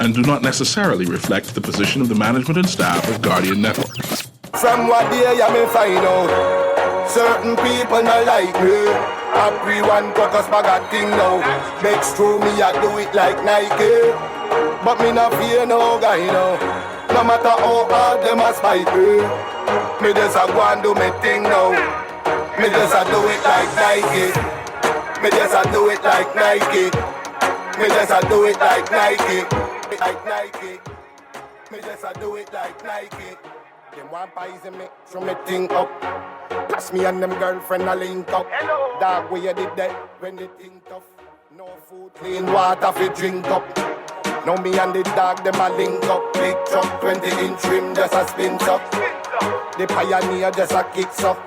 and do not necessarily reflect the position of the management and staff of Guardian Network. From what day I may find out, certain people not like me. Everyone cut us bag a thing now. Next through me I do it like Nike, but me not fear no guy now. No matter how hard them a spite me just a go and do me thing now. Me just a do it like Nike. Me just a do it like Nike. Me just a do it like Nike. Like Nike. Me just a do it like Nike. Them want poison me, throw me thing up. Plus me and them girlfriend a link up. Hello. Dog, where you did that when the thing tough. No food, clean water fi drink up. Now me and the dog, them a link up. Big truck, 20-inch rim, just a spin up. The pioneer just a kicks up.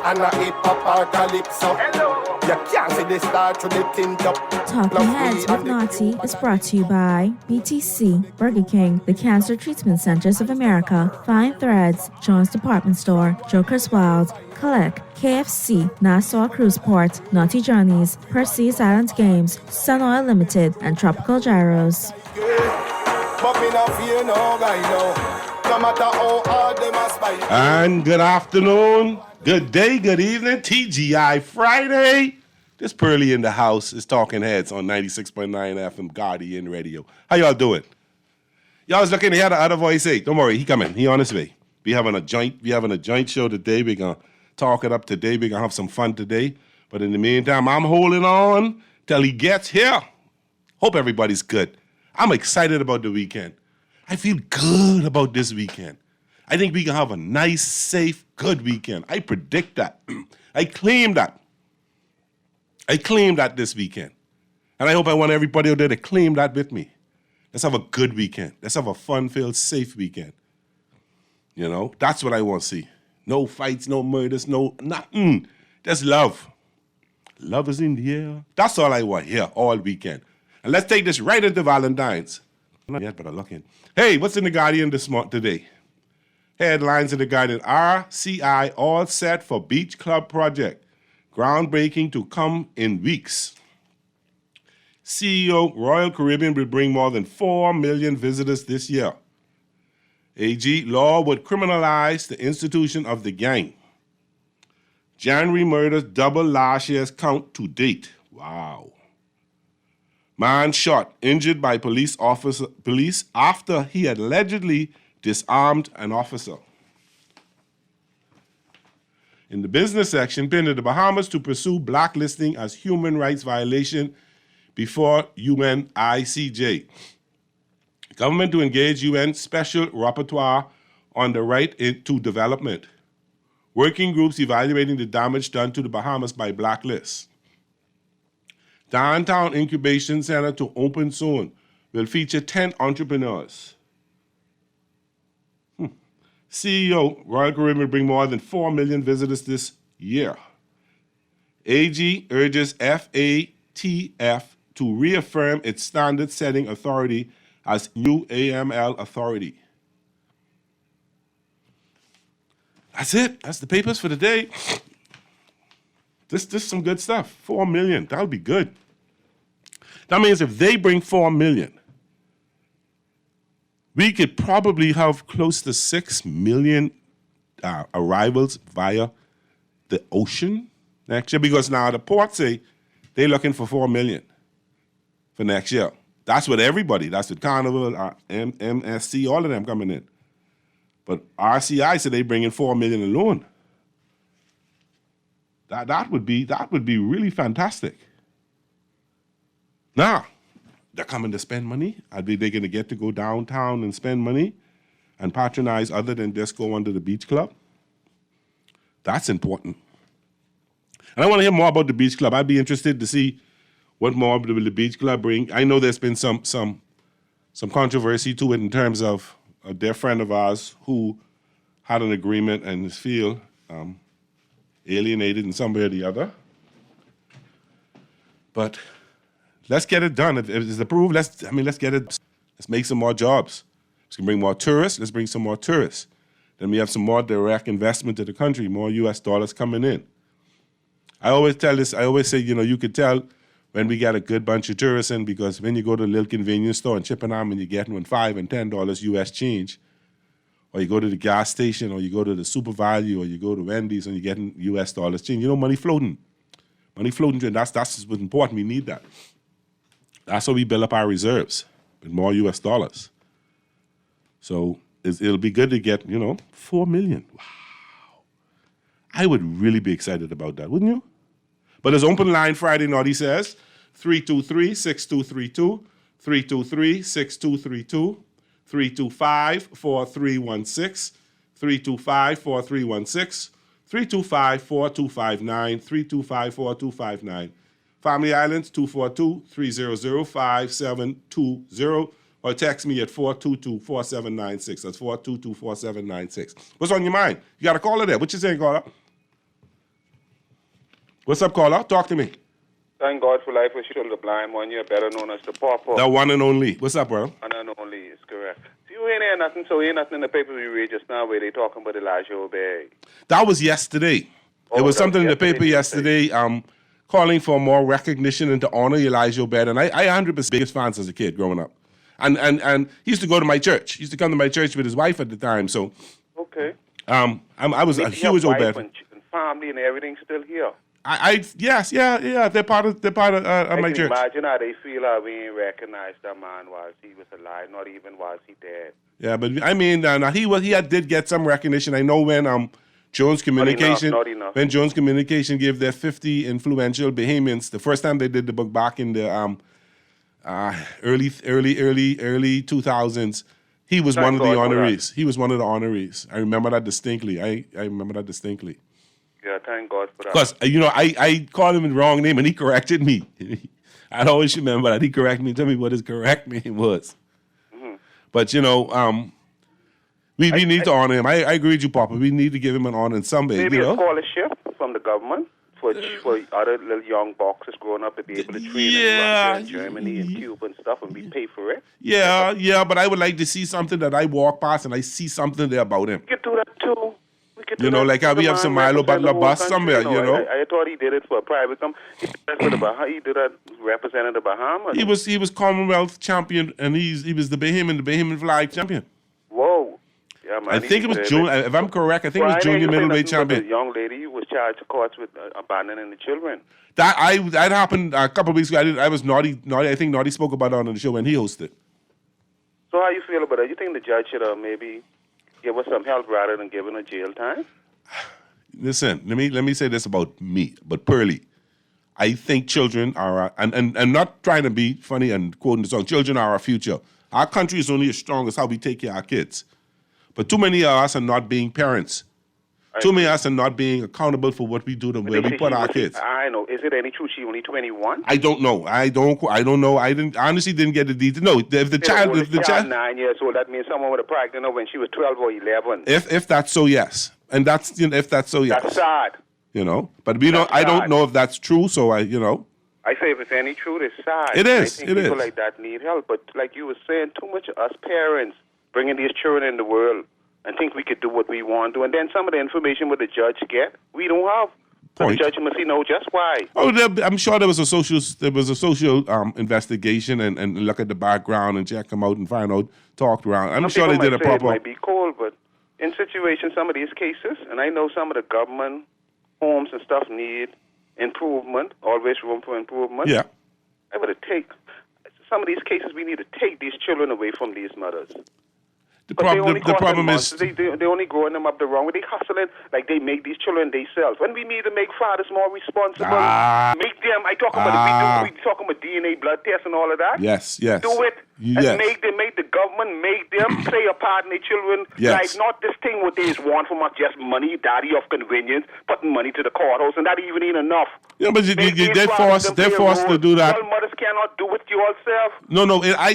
And a hip-hop or calypso. You can't see the star through the tint up. Talking Heads with Naughty is brought to you by BTC, Burger King, the Cancer Treatment Centers of America, Fine Threads, John's Department Store, Joker's Wild, Collect, KFC, Nassau Cruise Port, Naughty Johnny's, Percy's Island Games, Sun Oil Limited, and Tropical Gyros. And good afternoon, good day, good evening, TGI Friday. This Pearly in the house is Talking Heads on 96.9 FM Guardian Radio. How y'all doing? Y'all was looking to hear the other voice say, don't worry, he coming, he on his way. We having a joint show today. We're gonna talk it up today. We're gonna have some fun today. But in the meantime, I'm holding on till he gets here. Hope everybody's good. I'm excited about the weekend. I feel good about this weekend. I think we can have a nice, safe, good weekend. I predict that. I claim that. I claim that this weekend. And I hope I want everybody out there to claim that with me. Let's have a good weekend. Let's have a fun-filled, safe weekend. You know, that's what I want to see. No fights, no murders, no nothing. Just love. Love is in the air. That's all I want here all weekend. And let's take this right into Valentine's. Not yet, but I look in. Hey, what's in the Guardian this month today? Headlines in the Guardian. RCI all set for Beach Club project. Groundbreaking to come in weeks. CEO Royal Caribbean will bring more than 4 million visitors this year. AG law would criminalize the institution of the gang. January murders double last year's count to date. Wow. Man shot, injured by police after he had allegedly disarmed an officer. In the business section, pinned to the Bahamas to pursue blacklisting as human rights violation before UN ICJ. Government to engage UN special rapporteur on the right to development. Working groups evaluating the damage done to the Bahamas by blacklist. Downtown Incubation Center to open soon. Will feature 10 entrepreneurs. CEO, Royal Caribbean will bring more than 4 million visitors this year. AG urges FATF to reaffirm its standard-setting authority as new AML authority. That's it. That's the papers for the day. This is some good stuff. 4 million. That'll be good. That means if they bring 4 million, we could probably have close to 6 million arrivals via the ocean next year, because now the ports say they're looking for 4 million for next year. That's what everybody, that's what Carnival, MSC, all of them coming in. But RCI said they bring in 4 million alone. That would be really fantastic. Now, they're coming to spend money. Are they going to get to go downtown and spend money and patronize other than just go under the beach club? That's important. And I want to hear more about the beach club. I'd be interested to see what more will the beach club bring. I know there's been some controversy to it in terms of a dear friend of ours who had an agreement and is feel alienated in some way or the other. But let's get it done. If it's approved, let's get it. Let's make some more jobs. Let's bring more tourists. Let's bring some more tourists. Then we have some more direct investment to the country, more U.S. dollars coming in. I always say, you could tell when we get a good bunch of tourists in, because when you go to a little convenience store in Chippenham and you're getting $5 and $10 US change, or you go to the gas station, or you go to the Super Value, or you go to Wendy's and you're getting US dollars change, money floating. Money floating, and that's what's important. We need that. That's how we build up our reserves with more US dollars. So it'll be good to get, 4 million. Wow. I would really be excited about that, wouldn't you? But there's open line Friday, Naughty says, 323-6232, 323-6232, 325-4316, 325-4316, 325-4259, 325-4259. Family Islands, 242-300-5720, or text me at 422-4796. That's 422-4796. What's on your mind? You got a caller there. What you saying, caller? What's up, caller? Talk to me. Thank God for life, Rachel the blind one. You're better known as the pauper. The one and only. What's up, bro? One and only is correct. So you ain't hear nothing, in the paper we read just now where they talking about Elijah Obey. That was yesterday. It was something in the paper yesterday, calling for more recognition and to honor Elijah Obed. And I 100% biggest fans as a kid growing up. And he used to go to my church. He used to come to my church with his wife at the time. So, okay. I was a huge Obed. And family and everything still here. Yes, yeah. They're part of my church. Imagine how they feel how we ain't recognized that man while he was alive, not even while he dead. Yeah, but I mean, he did get some recognition. I know when Jones Communication, not enough. when Jones Communication gave their 50 influential Bahamians, the first time they did the book back in the early 2000s, he was one of the honorees. He was one of the honorees. I remember that distinctly. I remember that distinctly. Yeah, thank God for that. Because, I called him the wrong name and he corrected me. I'd always remember that. He corrected me, tell me what his correct name was. Mm-hmm. But, we need to honor him. I agree with you, Papa. We need to give him an honor in some way. Maybe a scholarship from the government for other little young boxers growing up to be able to train in Russia and Germany and Cuba and stuff, and we pay for it. Yeah, but I would like to see something that I walk past and I see something there about him. We could do that too. Like how we have some Milo Butler bus somewhere, I thought he did it for a private company. He did that representing the Bahamas. He was Commonwealth champion, and he was the Bahamian flag champion. Whoa. Yeah, man, I think it was junior. If I'm correct, I think it was junior middleweight champion. The young lady who was charged, of course, with abandoning the children. That happened a couple of weeks ago. I was naughty. I think Naughty spoke about it on the show when he hosted. So how you feel about that? You think the judge should maybe give us some help rather than giving her jail time? Listen, let me say this about me, but Pearly. I think children are, and not trying to be funny and quoting the song, children are our future. Our country is only as strong as how we take care of our kids. But too many of us are not being parents. Too many of us are not being accountable for what we do to where we put our kids. I know. Is it any truth? She only 21? I don't know. I don't know. I honestly didn't get the details. No, if the child 9 years old, that means someone would have pregnant her when she was 12 or 11. If that's so, yes. And that's if that's so, yes. That's sad. But we don't. I don't know if that's true. So I say if it's any truth, it's sad. It is. I think people like that need help. But like you were saying, too much of us parents bringing these children in the world and think we could do what we want to. And then some of the information what the judge get, we don't have. So the judge must know just why. Oh, I'm sure there was a social investigation and look at the background and check them out and find out, talk around. I'm sure they did a proper. It might be cold, but in situations, some of these cases, and I know some of the government homes and stuff need improvement, always room for improvement. Yeah. I would take some of these cases. We need to take these children away from these mothers. The problem is they only growing them up the wrong way. They hustling like they make these children themselves. When we need to make fathers more responsible, make them. I talk about we talking about DNA blood tests and all of that. Yes. Do it and make the government make them play a part in their children. Yes. Like not this thing what they just want from us, just money, daddy of convenience, putting money to the courthouse, and that even ain't enough. Yeah, but they're forced to do that. All mothers cannot do it yourself. No, I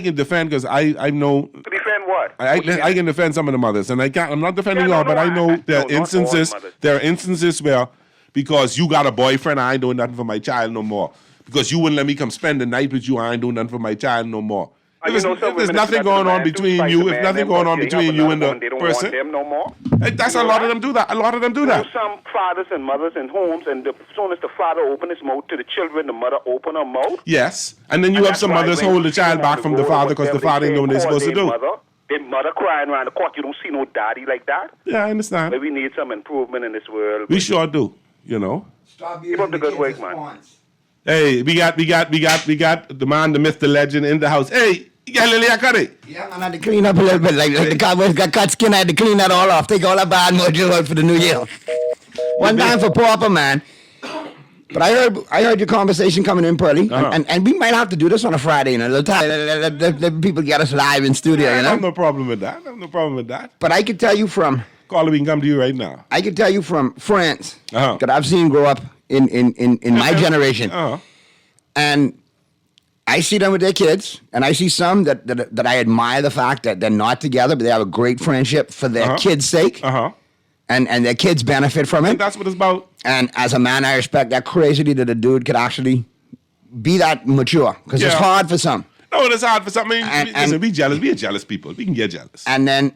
can defend because I know. To defend what? I can defend some of the mothers, and I'm not defending all, but I know there are instances. There are instances where because you got a boyfriend, I ain't doing nothing for my child no more. Because you wouldn't let me come spend the night with you, I ain't doing nothing for my child no more. And you know, If some there's women nothing that going the on man do between fight you, the if man, nothing then going on they between have you and another the one, they don't person, want them no more. That's You a know lot that? of them do that. A lot of them do You know, that. some fathers and mothers in homes, and as soon as the father open his mouth to the children, the mother open her mouth. Yes, and then you And have that's some why mothers when hold you the see child them back on from the road or father because the whatever, father they ain't doing what they're call supposed to do. Their mother crying around the court. You don't see no daddy like that. Yeah, I understand. But we need some improvement in this world. We sure do. You know. Stop Keep up the good work, man. Hey, we got the man, the myth, the legend in the house. Hey, you got Lily Akari. Yeah, man, I had to clean up a little bit. Like the Cowboys got cut skin, I had to clean that all off. Take all that bad mojo out for the new year. One time for Pauper, man. But I heard your conversation coming in, Pearly, and we might have to do this on a Friday, you know, let people get us live in studio, you I know. have no problem with that. I have no problem with that. But I can tell you from Caller, we can come to you right now. I can tell you from friends Uh-huh. that I've seen grow up in my generation, Uh-huh. and I see them with their kids, and I see some that I admire the fact that they're not together, but they have a great friendship for their kids' sake, Uh-huh. and their kids benefit from it. That's what it's about. And as a man, I respect that crazily that a dude could actually be that mature, because it's Yeah. hard for some. No, it's hard for something. And- Listen, we jealous. We are jealous people. We can get jealous. And then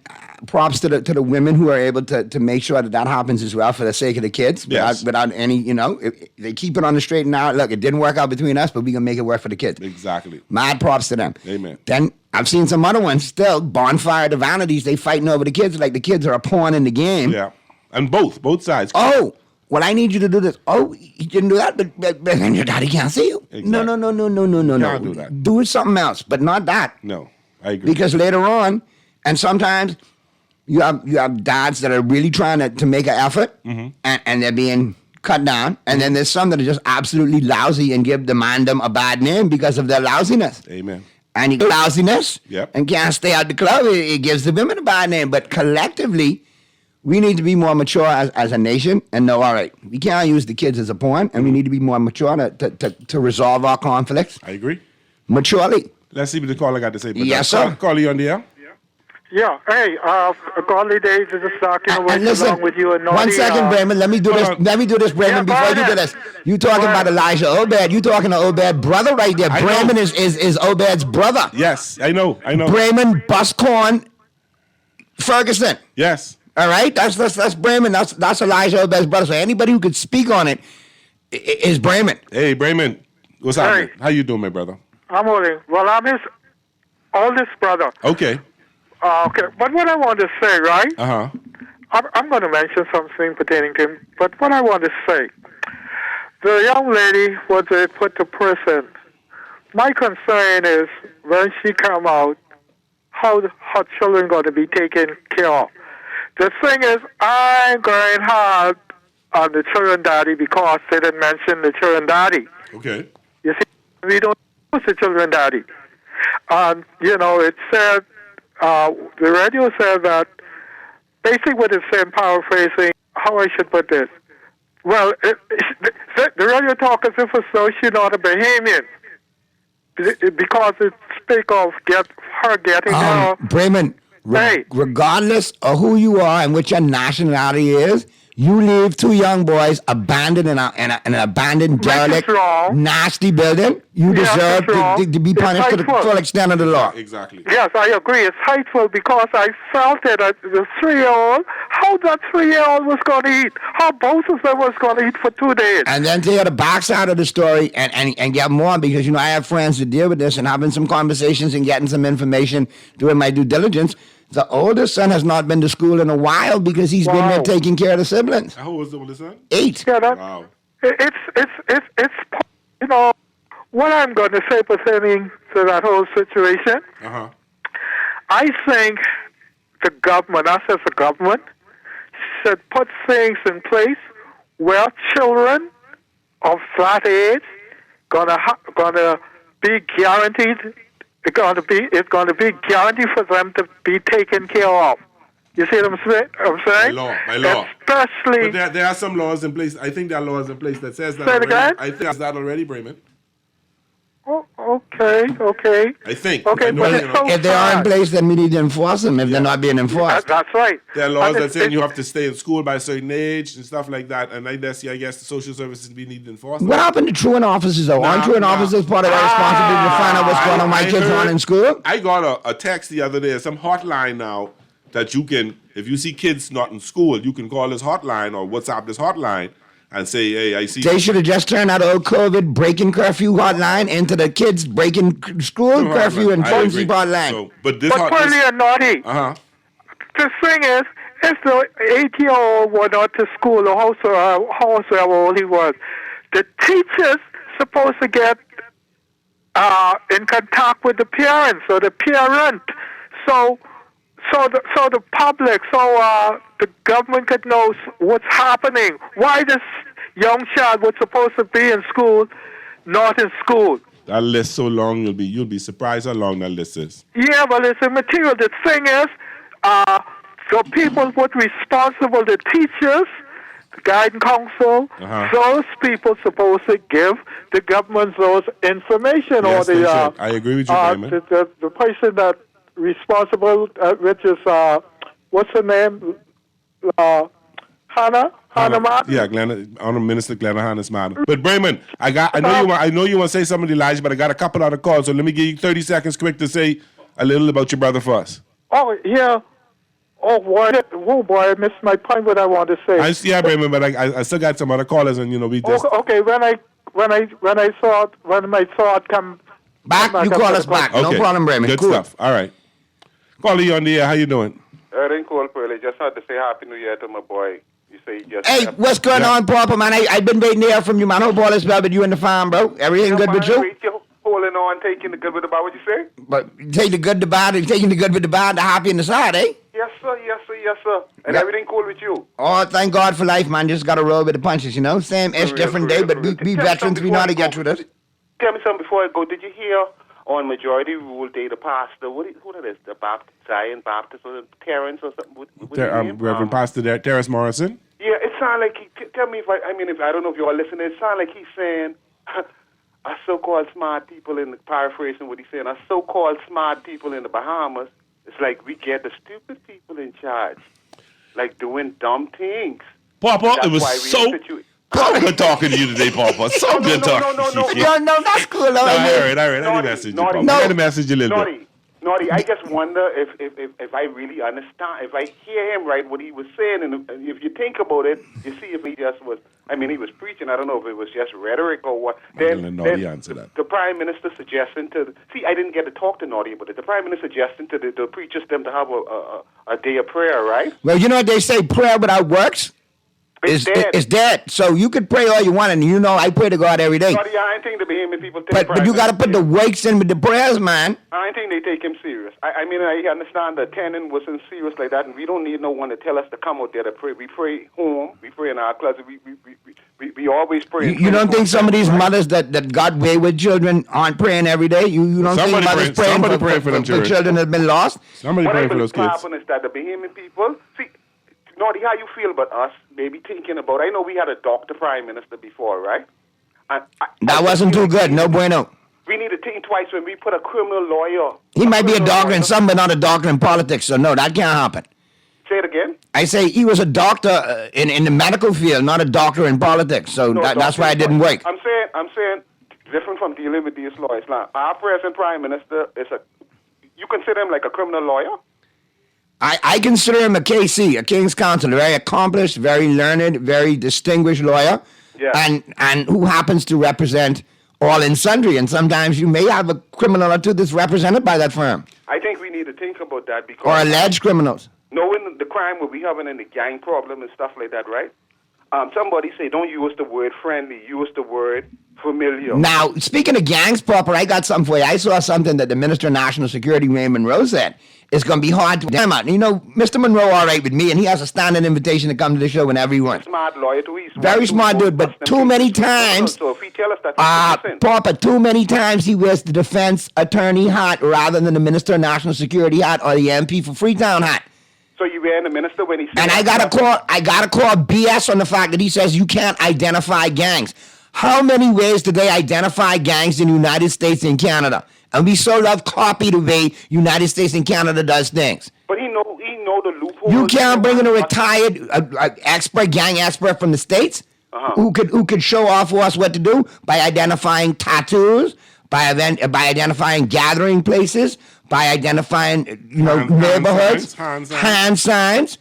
props to the women who are able to make sure that happens as well for the sake of the kids, Yes. without any, you know, they keep it on the straight and narrow. Look, it didn't work out between us, but we can make it work for the kids. Exactly. Mad props to them. Amen. Then I've seen some other ones still, bonfire to vanities, they fighting over the kids like the kids are a pawn in the game. Yeah. And both sides. Oh, well, I need you to do this. Oh, you didn't do that, but then your daddy can't see you. Exactly. No. Can't do that. Do something else, but not that. No, I agree. Because later on, and sometimes you have dads that are really trying to make an effort, Mm-hmm. and they're being cut down, and then there's some that are just absolutely lousy and demand them a bad name because of their lousiness. Amen. And lousiness, Yep. and can't stay out the club, it gives the women a bad name. But collectively, we need to be more mature as a nation and know, all right, we can't use the kids as a pawn, and we need to be more mature to resolve our conflicts I agree. maturely. Let's see what the caller got to say. Yes, sir. Call you on the air. Yeah, hey, Godly Days is just talking away And listen, along with you and Naughty. one second, Brayman. Let me do this. hold on. Let me do this, Brayman. Yeah, before you do Brandon. this, you talking about Elijah Obed? You talking to Obed brother right there? I know. Brayman is Obed's brother. Yes, I know. Brayman Buscorn Ferguson. Yes. All right, that's Brayman. That's Elijah Obed's brother. So anybody who could speak on it is Brayman. Hey, Brayman. What's happening? How you doing, my brother? I'm holding. Well, I'm his oldest brother. Okay. Okay, but what I want to say, right? Uh-huh. I'm going to mention something pertaining to him, but what I want to say, the young lady was put to prison. My concern is when she come out, how her children going to be taken care of. The thing is, I'm going hard on the children daddy because they didn't mention the children daddy. Okay. You see, we don't use the children daddy. You know, it said, the radio said that, basically what it's saying, paraphrasing, how I should put this. Well, the radio talk as if as though she's not a Bahamian. Because it speak of her getting her... Brayman, Hey. regardless of who you are and what your nationality is, you leave two young boys abandoned in an abandoned, Which is derelict, wrong. nasty building. You Yes, deserve it's wrong. to be It's punished to the hateful. full extent of the law. Exactly. Yes, I agree. It's hateful because I felt it. The 3-year-old, how that 3-year-old was going to eat, how both of them was going to eat for 2 days. And then to hear the backside of the story and get more, because, you know, I have friends that deal with this and having some conversations and getting some information, doing my due diligence. The oldest son has not been to school in a while because he's been there Wow. taking care of the siblings. How old was the oldest son? 8. Yeah, that, Wow. it's you know, what I'm going to say pertaining to that whole situation, Uh-huh. I think the government, us as a government, should put things in place where children of that age gonna be guaranteed. It's going to be guaranteed for them to be taken care of. You see what I'm saying? By law. Especially. But there are some laws in place. I think there are laws in place that says that Say it already. again? I think that's that already, Brayman. Oh, Okay. I think. Okay, I know, but you it's know, so If they are in sad. place, then we need to enforce them if they're not being enforced. That's right. there are laws And that it's- say you have to stay in school by a certain age and stuff like that. And I guess the social services be need to enforce What that. happened to truant officers, though? Aren't truant officers part of their responsibility to find out what's going on with my kids heard- on in school? I got a text the other day, some hotline now that you can, if you see kids not in school, you can call this hotline or WhatsApp this hotline and say, hey, I see. They should have just turned that old COVID breaking curfew hotline into the kids breaking school curfew and I truancy agree. hotline. So, but this But Pearly and Naughty, uh-huh. the thing is, if the 8-year-old were not to school, or however old he was, the teachers supposed to get in contact with the parents or the parent, so the public, the government could know what's happening. Why this young child was supposed to be in school, not in school? That list so long, you'll be surprised how long that list is. Yeah, well, it's immaterial. The thing is, the people what responsible, the teachers, the guidance council, those people supposed to give the government those information, Yes, or they the should. I agree with you, Raymond. the person that responsible, which is what's her name, Hannah Martin. Yeah, Honorable Minister Glenna Hannes Martin. But Brayman, I know you want to say something to Elijah, but I got a couple other calls, so let me give you 30 seconds quick to say a little about your brother first. Oh yeah. Oh boy, I missed my point. What I want to say. Yeah, Brayman, but I still got some other callers, and we just. Okay, when my thought come Back, you call us back. No Okay. problem, Raymond. Good Cool. stuff. All right. Caller, you on the air. How you doing? Everything cool, Pearly. Just had to say Happy New Year to my boy. You say he just. Hey, what's going on, Papa, man? I've been waiting to hear from you, man. Hope all is well with you and the farm, bro. Everything good with you? You're holding on, taking the good with the bad. What you say? But you take the good, the bad, and taking the good with the bad, the happy and the sad, eh? Yes, sir. And Yeah. everything cool with you? Oh, thank God for life, man. Just got to roll with the punches, you know? Same ish, For real, different for day, real, but for we real. be Tell me veterans. something We know how to before I get through go. this. Tell me something before I go. Did you hear on Majority Rule Day, the pastor, who that is? The Zion Baptist or Terrence or something? What's his name? Reverend Pastor Terrace Morrison. Yeah, it sounded like tell me if I don't know if you're listening. It sounded like he's saying, "Us so-called smart people in the paraphrasing what he's saying. Us so-called smart people in the Bahamas. It's like we get the stupid people in charge, like doing dumb things. Papa, That's it was why we so in situ- good talking to you today, Papa. So good talking to you. No, that's cool. All right. Let me Naughty, message you, naughty. Papa. No. Let me message you a little bit. Naughty, I just wonder if I really understand, if I hear him right, what he was saying, and if you think about it, you see if he just was, he was preaching, I don't know if it was just rhetoric or what. I'm gonna know the answer to that. The Prime Minister suggesting I didn't get to talk to Naughty about it, the Prime Minister suggesting to the preachers them to have a day of prayer, right? Well, you know what they say, prayer without works It's dead. is dead. So you could pray all you want, and I pray to God every day. Naughty, I ain't think the Bahamian people take But Prime you got to put the Minister works in with the prayers, man. I ain't think they take him serious. I understand the tenant wasn't serious like that, and we don't need no one to tell us to come out there to pray. We pray home, we pray in our closet, we always pray. You don't think some of these mothers that got wayward children aren't praying every day? You don't Somebody think mothers praying- somebody praying for them the children that have been lost? Somebody What I praying for believe those kids. happen is that the Bahamian people, see, Naughty, how you feel about us, maybe thinking about, I know we had a doctor prime minister before, right? That wasn't too good. No bueno. We need to think twice when we put a criminal lawyer. He might be a criminal doctor in lawyer- some, but not a doctor in politics. So no, that can't happen. Say it again. I say he was a doctor in the medical field, not a doctor in politics. So No, that's doctor, why it didn't work. I'm saying, different from dealing with these lawyers. Now, our present prime minister you consider him like a criminal lawyer? I consider him a KC, a King's Counsel, a very accomplished, very learned, very distinguished lawyer, Yeah. and who happens to represent all and sundry. And sometimes you may have a criminal or two that's represented by that firm, I think we need to think about that because or alleged criminals. knowing the crime we'll be having in the gang problem and stuff like that, right? Somebody say don't use the word friendly, use the word familiar. Now, speaking of gangs, Popper, I got something for you. I saw something that the Minister of National Security, Raymond Monroe, said. It's going to be hard to them out. You know, Mr. Monroe, all right with me, and he has a standing invitation to come to the show whenever he wants. Smart lawyer too. He's Very smart dude, but too many times, So if he tell us that, listen. Popper, too many times he wears the defense attorney hat rather than the Minister of National Security hat or the MP for Freetown hat. So you ran the minister when he said And I gotta call BS on the fact that he says you can't identify gangs. How many ways do they identify gangs in the United States and Canada? And we so love copy the way United States and Canada does things. But he know the loophole. You can't bring in a retired expert, gang expert from the States who could show off for us what to do by identifying tattoos, by identifying gathering places, by identifying neighborhoods, hand signs.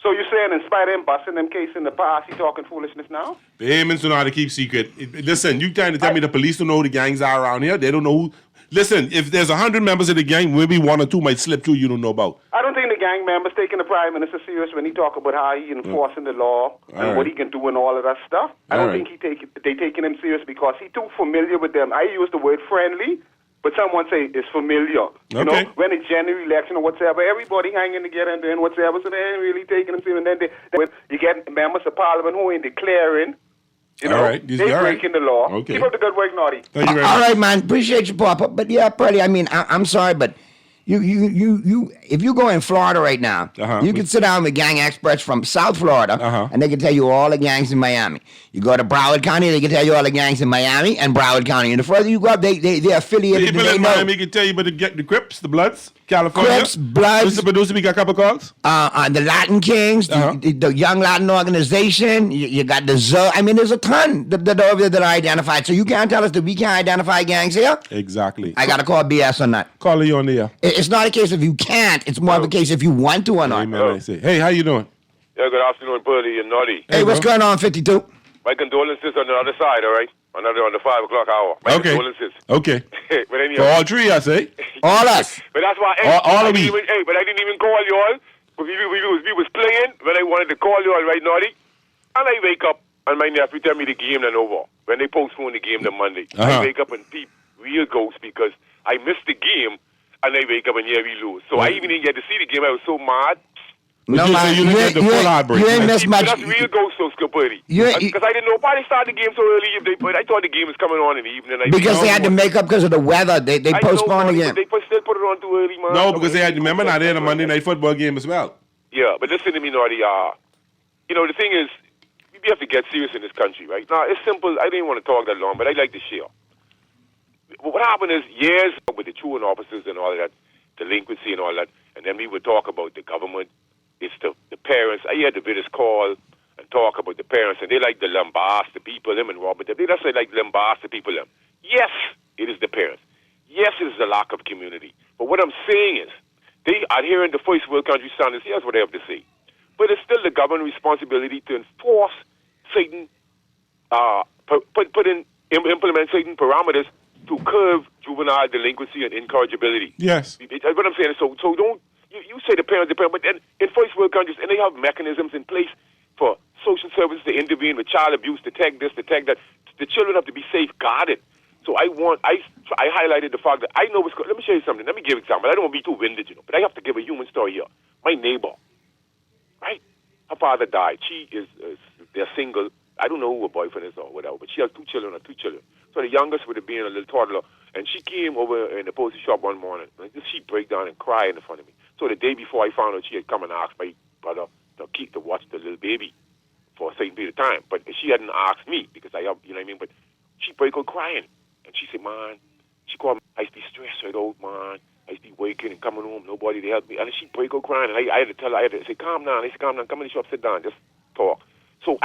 So you're saying in spite of him busting them case in the past, he talking foolishness now? The Aimons don't know how to keep secret. Listen, you trying to tell me the police don't know who the gangs are around here? They don't know who. Listen, if there's 100 members of the gang, maybe 1 or 2 might slip through you don't know about. I don't think the gang members taking the Prime Minister serious when he talk about how he enforcing the law and what he can do and all of that stuff. I don't think they taking him serious because he too familiar with them. I use the word friendly, but someone say it's familiar. You know, when it's general election or whatever, everybody hanging together and doing whatever, so they ain't really taking him serious. And then you get members of parliament who ain't declaring. You know, they're breaking the law. Keep up the good work, Naughty. Thank you very much. All right, man. Appreciate you, Papa. But yeah, Pearly, I mean, I'm sorry, but you if you go in Florida right now, you can sit down with gang experts from South Florida, and they can tell you all the gangs in Miami. You go to Broward County, they can tell you all the gangs in Miami and Broward County. And the further you go up, they're affiliated. People in Miami can tell you about the Crips, the Bloods, California. Crips, Bloods. Those we got a couple calls. The Latin Kings, the Young Latin Organization. You got the ZO. I mean, there's a ton that are identified. So you can't tell us that we can't identify gangs here? Exactly. I got to call BS on that. Call you on the air. It's not a case if you can't. It's more of a case if you want to or not. Amen. Hey, how you doing? Yeah, good afternoon, Pearly and Naughty. Hey, what's going on, 52? My condolences on the other side, all right? On the 5 o'clock hour. My condolences. Okay. But anyhow, for all three, I say. All us. But that's why. All of me. But I didn't even call you all. But we was playing when I wanted to call you all, right, Naughty? And I wake up and my nephew tell me the game done over. When they postpone the game to Monday. I wake up and peep real ghost because I missed the game and I wake up and yeah, we lose. So I even didn't get to see the game. I was so mad. No, man, you ain't missed much. That's real ghost, so Scapudi. Because I didn't know why they started the game so early. But I thought the game was coming on in the evening. Because they had to make up because of the weather. They postponed the game. They still put it on too early, man. No, because they had, remember, now they had a Monday night football game as well. Yeah, but listen to me, Naughty. You know, the thing is, we have to get serious in this country, right? Now, it's simple. I didn't want to talk that long, but I'd like to share. What happened is, years with the truant officers and all of that, delinquency and all that, and then we would talk about the government. It's the parents. I had the videos call and talk about the parents, and they like the lambast, the people, them and Robert. They just say like lambast, the people, them. Yes, it is the parents. Yes, it is the lack of community. But what I'm saying is, they adhering to first world country standards. Here's what I have to say. But it's still the government responsibility to enforce certain, implement certain parameters to curb juvenile delinquency and incorrigibility. Yes. That's what I'm saying. So don't. You say the parents, but then in first world countries, and they have mechanisms in place for social services to intervene with child abuse, detect this, detect that. The children have to be safeguarded. So I highlighted the fact that I know what's going. Let me show you something. Let me give an example. I don't want to be too winded, but I have to give a human story here. My neighbor, right? Her father died. She they're single. I don't know who her boyfriend is or whatever, but she has two children. So the youngest would have been a little toddler, and she came over in the poultry shop one morning. And she break down and cry in front of me. So the day before I found out, she had come and asked my brother to watch the little baby for a certain period of time. But she hadn't asked me because I have, you know what I mean? But she break out crying. And she said, man, she called me, I used to be stressed right out, man. I used to be waking and coming home, nobody to help me. And she break out crying. And I had to tell her, I had to say, calm down. I said, calm down, come in the shop, sit down, just talk. So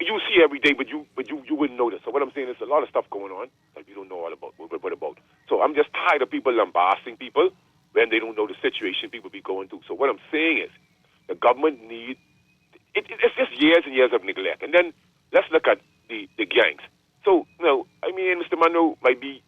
you see every day, but you wouldn't notice. So what I'm saying is a lot of stuff going on that we don't know all about. What about? So I'm just tired of people lambasting people when they don't know the situation people be going through. So what I'm saying is the government needs, it's just years and years of neglect. And then let's look at the gangs. So, I mean, Mr. Mano might be,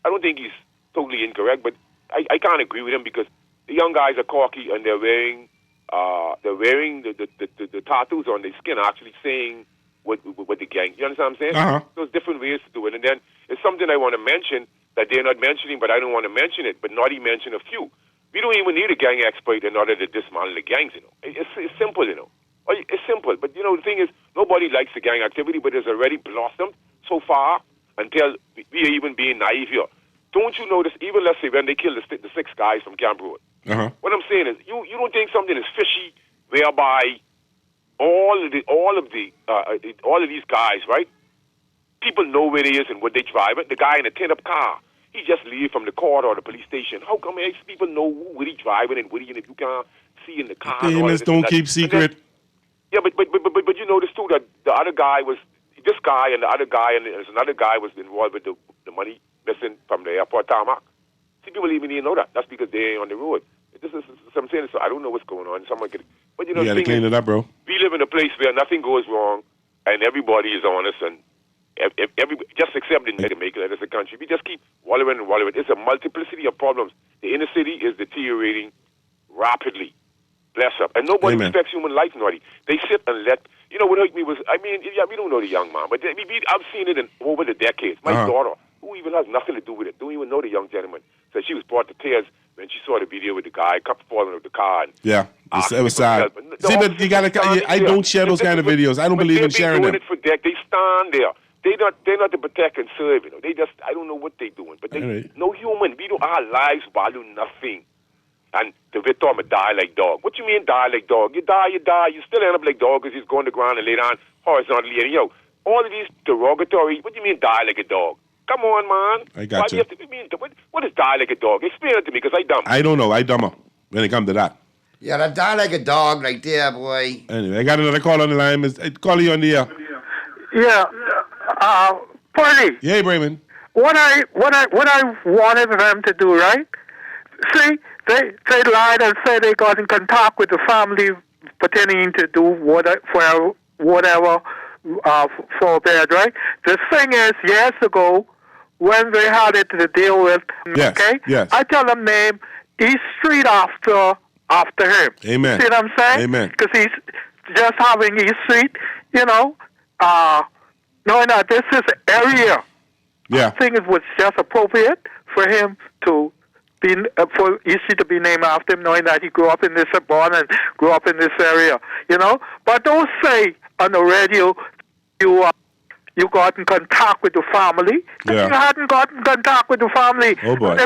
I don't think he's totally incorrect, but I can't agree with him because the young guys are cocky and they're wearing the tattoos on their skin actually saying what the gang, you understand what I'm saying? There's different ways to do it. And then it's something I want to mention that they're not mentioning, but I don't want to mention it, but Naughty mentioned a few. We don't even need a gang expert in order to dismantle the gangs, It's simple, It's simple. But, the thing is, nobody likes the gang activity, but it's already blossomed so far until we are even being naive here. Don't you notice, even let's say when they killed the 6 guys from Camp Road, what I'm saying is, you don't think something is fishy whereby all of these guys, right? People know where they is and what they driving. The guy in a tent-up car, he just leave from the court or the police station. How come these people know where he driving and what he, and if you can't see in the car? Payments don't keep secret. Yeah, but you notice too that the other guy was this guy and the other guy and there's another guy was involved with the money missing from the airport tarmac. See, people even didn't know that. That's because they ain't on the road. This is what I'm saying. So I don't know what's going on. Someone could, but you know, You gotta clean it up, bro. We live in a place where nothing goes wrong and everybody is honest and every just accepting to make it as a country. We just keep wallowing and wallowing. It's a multiplicity of problems. The inner city is deteriorating rapidly. Bless up. And nobody Amen. respects human life, Naughty. They sit and let, you know what hurt me was, I mean, yeah, we don't know the young man, but I've seen it over the decades. My daughter, who even has nothing to do with it, don't even know the young gentleman, said she was brought to tears when she saw the video with the guy falling out the car. And Yeah, it was sad. See, but you gotta. I don't share those kind of videos. I don't believe in sharing them. They've been doing it for decades. They stand there. They're not to protect and serve. You know, they just, I don't know what they're doing, but no human. We don't. Our lives value nothing. And the victim die like dog. What you mean die like dog? You die. You still end up like dog because he's going to the ground and lay down horizontally. And all of these derogatory. What do you mean die like a dog? Come on, man. I got you. What is die like a dog? Explain it to me because I dumb. I don't know. I dumber when it comes to that. Yeah, that die like a dog right there, boy. Anyway, I got another call on the line. Call you on the air. Yeah, Party. Yeah, Brayman. What I wanted them to do, right? See, they lied and said they got in contact with the family pertaining to do whatever for bed, right? The thing is, years ago, when they had it to deal with, Yes, okay? yes. I tell them name East Street after him. Amen. See what I'm saying? Amen. Because he's just having East Street, knowing that this is area. Yeah. I think it was just appropriate for him to be for East Street to be named after him, knowing that he grew up in this born and grew up in this area. But don't say on the radio you got in contact with the family. Yeah. You hadn't got in contact with the family. Oh boy.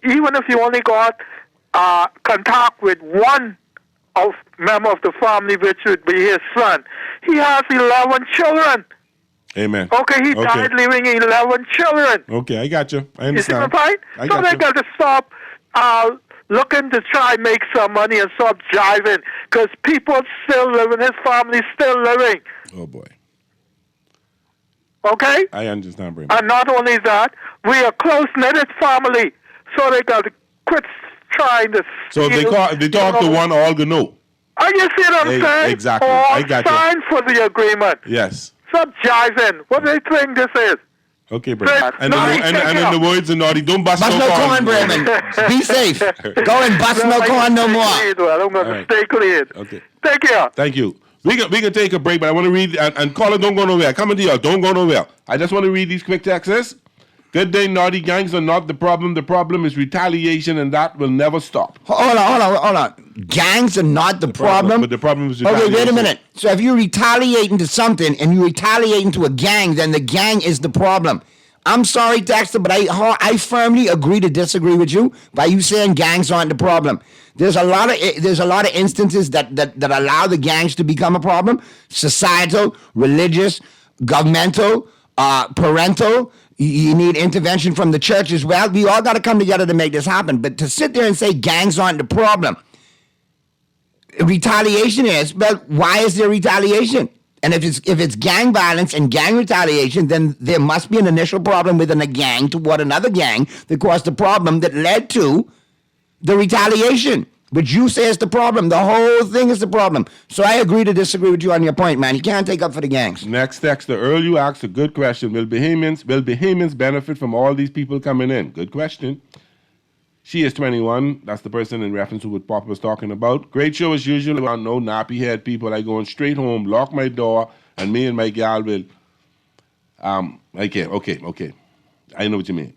Even if you only got contact with one member of the family, which would be his son, he has 11 children. Amen. Okay, he died leaving 11 children. Okay, I got you. I You see understand. my point? So they got to stop looking to try and make some money and stop jiving, because people still living, his family still living. Oh boy. Okay? I understand, Brayman. And not only that, we are close-knitted family, so they got to quit trying to So if they talk to one, all gonna know. Oh, you see what I'm saying? Exactly. All I got you. sign for the agreement. Yes. Stop jiving. What do they think this is? Okay, Brayman. And in the words of Naughty, don't bust Bust no corn, Brayman. Brayman. Be safe. Go and bust no corn no more. I'm going to stay clean. Okay. Take care. Thank you. We can take a break, but I want to read, and caller, don't go nowhere. Coming to you, don't go nowhere. I just want to read these quick texts. Good day, Naughty. Gangs are not the problem. The problem is retaliation, and that will never stop. Hold on. Gangs are not the problem. But the problem is Okay, retaliation. wait a minute. So if you retaliate into something and you retaliate into a gang, then the gang is the problem. I'm sorry, Dexter, but I firmly agree to disagree with you by you saying gangs aren't the problem. There's a lot of instances that allow the gangs to become a problem: societal, religious, governmental, parental. You need intervention from the church as well. We all got to come together to make this happen. But to sit there and say gangs aren't the problem, retaliation is. Well, why is there retaliation? And if it's gang violence and gang retaliation, then there must be an initial problem within a gang toward another gang that caused the problem that led to the retaliation. But you say it's the problem. The whole thing is the problem. So I agree to disagree with you on your point, man. You can't take up for the gangs. Next text, the Earl, you asked a good question. Will Bahamians benefit from all these people coming in? Good question. She is 21. That's the person in reference to what Papa was talking about. Great show as usual. No nappy head people. I going straight home, lock my door, and me and my gal will. Okay. I know what you mean.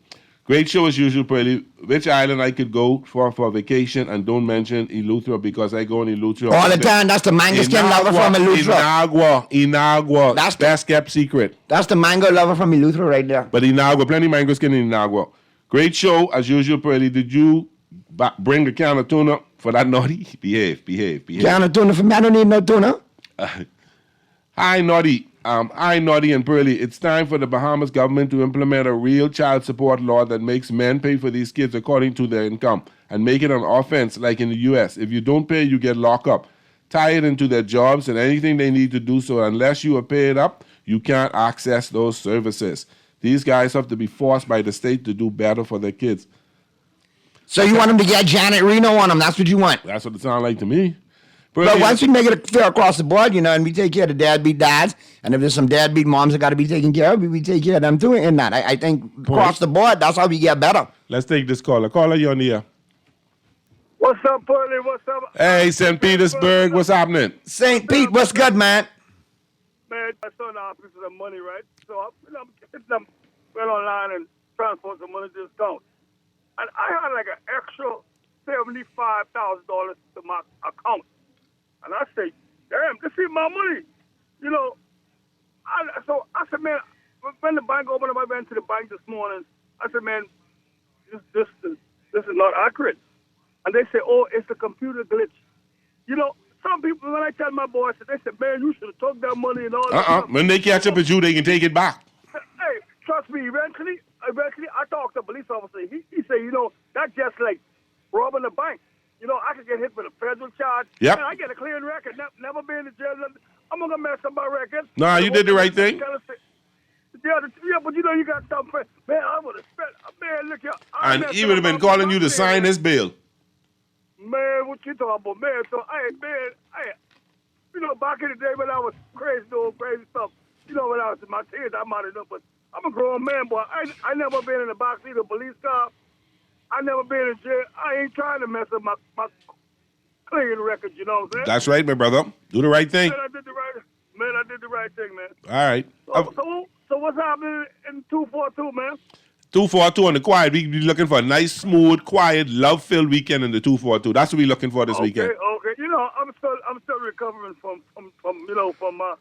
Great show as usual, Pearly. Which island I could go for vacation, and don't mention Eleuthera because I go in Eleuthera all the time. That's the mango skin lover from Eleuthera. Inagua. That's best kept secret. That's the mango lover from Eleuthera right there. But Inagua, plenty mango skin in Inagua. Great show as usual, Pearly. Did you bring the can of tuna for that Naughty? Behave. Can of tuna for me? I don't need no tuna. Hi, Naughty. I, Naughty and Pearly, it's time for the Bahamas government to implement a real child support law that makes men pay for these kids according to their income and make it an offense like in the U.S. If you don't pay, you get locked up. Tie it into their jobs and anything they need to do so unless you are paid up, you can't access those services. These guys have to be forced by the state to do better for their kids. So you want them to get Janet Reno on them? That's what you want. That's what it sounds like to me. But once we make it fair across the board, and we take care of the deadbeat dads, and if there's some deadbeat moms that got to be taken care of, we take care of them too. And that I think across the board, that's how we get better. Let's take this caller. Caller, you on the air. What's up, Pearly? What's up? Hey, St. Petersburg, what's happening? St. Pete, what's good, man? Man, I saw the office of money, right? So I went online and transferred some money to this account. And I had like an extra $75,000 to my account. And I say, damn, this is my money. So I said, man, when the bank opened up, I went to the bank this morning. I said, man, this is not accurate. And they say, oh, it's a computer glitch. Some people, when I tell my boys, they say, man, you should have took that money and all that. When they catch up with you, they can take it back. Hey, trust me, eventually, I talked to a police officer. He said, that's just like robbing a bank. I could get hit with a federal charge. Yep. Man, I get a clean record. Never been in jail. I'm going to mess up my record. Nah, you did the right thing. Yeah, but you got something. Man, I would have spent. Man, look here. And he would have been calling you to sign his bill. Man, what you talking about, man? So, back in the day when I was doing crazy stuff, when I was in my teens, I might have done, but I'm a grown man, boy. I never been in the backseat of a police car. I never been in jail. I ain't trying to mess up my clean record, you know what I'm saying? That's right, my brother. Do the right thing. Man, I did the right thing, man. All right. So what's happening in 242, man? 242 on the quiet. We be looking for a nice, smooth, quiet, love-filled weekend in the 242. That's what we looking for this weekend. Okay. I'm still recovering from my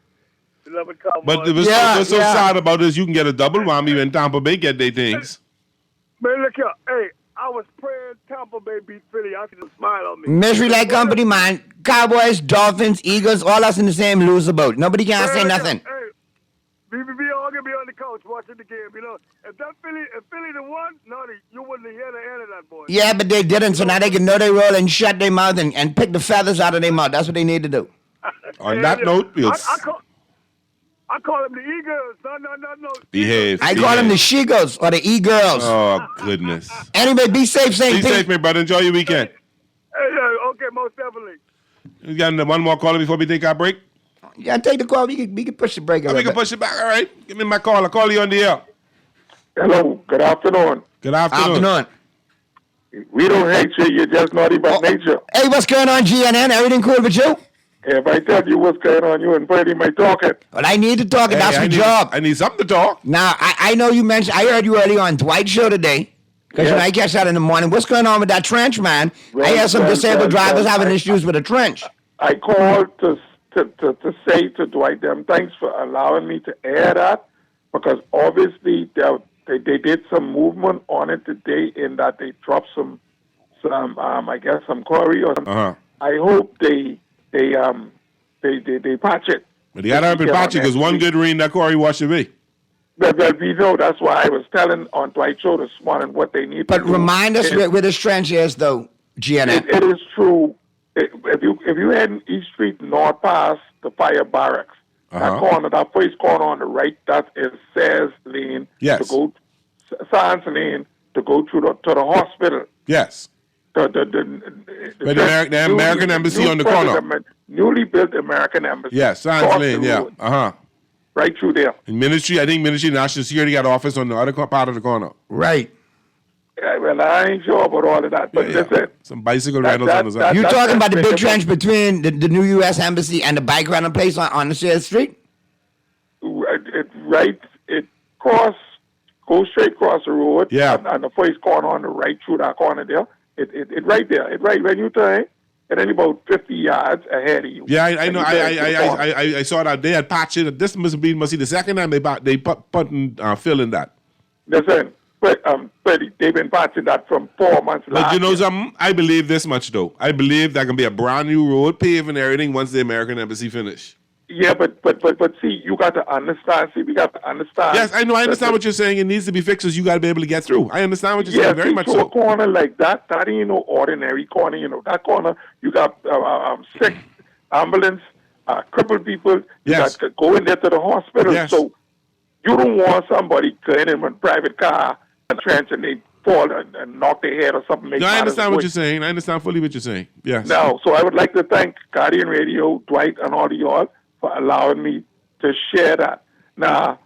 beloved Cowboys. But what's so sad about this, you can get a double whammy when Tampa Bay get their things. Man, look here. Hey, I was praying Tampa Bay beat Philly. I could just smile on me. Misery like company, man. Cowboys, Dolphins, Eagles, all us in the same loser boat. Nobody can say nothing. Hey, we all gonna be on the couch watching the game. If Philly the one, you wouldn't hear the end of that, boy. Yeah, but they didn't, so now they can know they roll and shut their mouth and pick the feathers out of their mouth. That's what they need to do. On that note, I call them the E-girls. No. Behave. I call them the she-girls or the E-girls. Oh, goodness. Anyway, be safe, St. Be Pete. safe, my brother. Enjoy your weekend. Okay, most definitely. We got one more caller before we take our break? Yeah, take the call. We can push the break a We little can bit. push it back. All right. Give me my call. I'll call you on the air. Hello, good afternoon. Good afternoon. We don't hate you, you're just naughty by nature. Hey, what's going on, GNN? Everything cool with you? If I tell you what's going on, you and Brady might talk it. Well, I need to talk. Hey, That's my I job. I need something to talk. Now, I know you mentioned, I heard you earlier on Dwight's show today. Because Yes. I catch that in the morning. What's going on with that trench, man? I hear some disabled drivers having issues with a trench. I called to say to Dwight them, thanks for allowing me to air that, because obviously they did some movement on it today in that they dropped some I guess some quarry or something. Uh-huh. I hope they patch it. But they got to be patchy because one good rain, that quarry wash away. But we know that's why I was telling on Dwight Show this morning what they need But to do. remind us where this trench is, though, GNN. It is true. If you head in East Street north past the fire barracks, that corner, that first corner on the right, that is Sayers Lane. Yes. To go Science Lane to go to the hospital. Yes. The American Embassy on the corner. Newly built American Embassy. Yes, Science Lane, yeah. Right through there. And Ministry National Security got office on the other part of the corner. Right. Yeah, well, I ain't sure about all of that, but listen. Some bicycle rentals on the side. You're talking about the big that's trench between the new U.S. Embassy and the bike rental place on the Sayers Street? Go straight across the road. Yeah. And the first corner on the right through that corner there. It right there. It right when you turn. And then about 50 yards ahead of you. Yeah, I know. I saw that they had patched it. This must be the second time they put fill in that. Listen, but they've been patching that from 4 months last But you know year. something? I believe this much though. I believe that can be a brand new road, paved and everything once the American Embassy finish. Yeah, but see, you got to understand. See, we got to understand. Yes, I know. I understand what you're saying. It needs to be fixed. You got to be able to get through. I understand what you're saying very much so. so. A corner like that ain't no ordinary corner. You know, that corner, you got sick, ambulance, crippled people. You got to go in there to the hospital. Yes. So you don't want somebody going in with a private car and trench and they fall and knock their head or something. No, I understand what you're saying. I understand fully what you're saying. Yes. Now, so I would like to thank Guardian Radio, Dwight, and all of y'all for allowing me to share that. Now,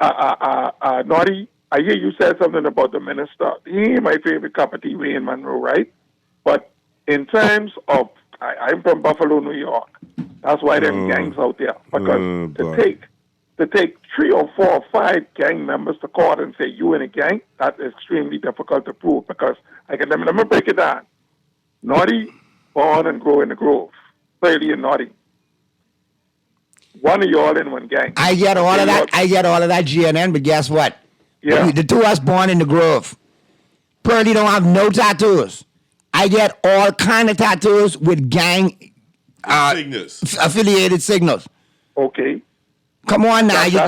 Naughty, I hear you said something about the minister. He ain't my favorite cup of tea, Wayne Monroe, right? But in terms of, I'm from Buffalo, New York. That's why them gangs out there. Because to take 3 or 4 or 5 gang members to court and say you in a gang, that is extremely difficult to prove. Because let me break it down. Naughty, born and grow in the Grove. 30 and Naughty. One of y'all in one gang. I get all of that. I get all of that, GNN. But guess what? Yeah. The two of us born in the Grove. Purdy don't have no tattoos. I get all kind of tattoos with gang affiliated signals. Okay. Come on now, you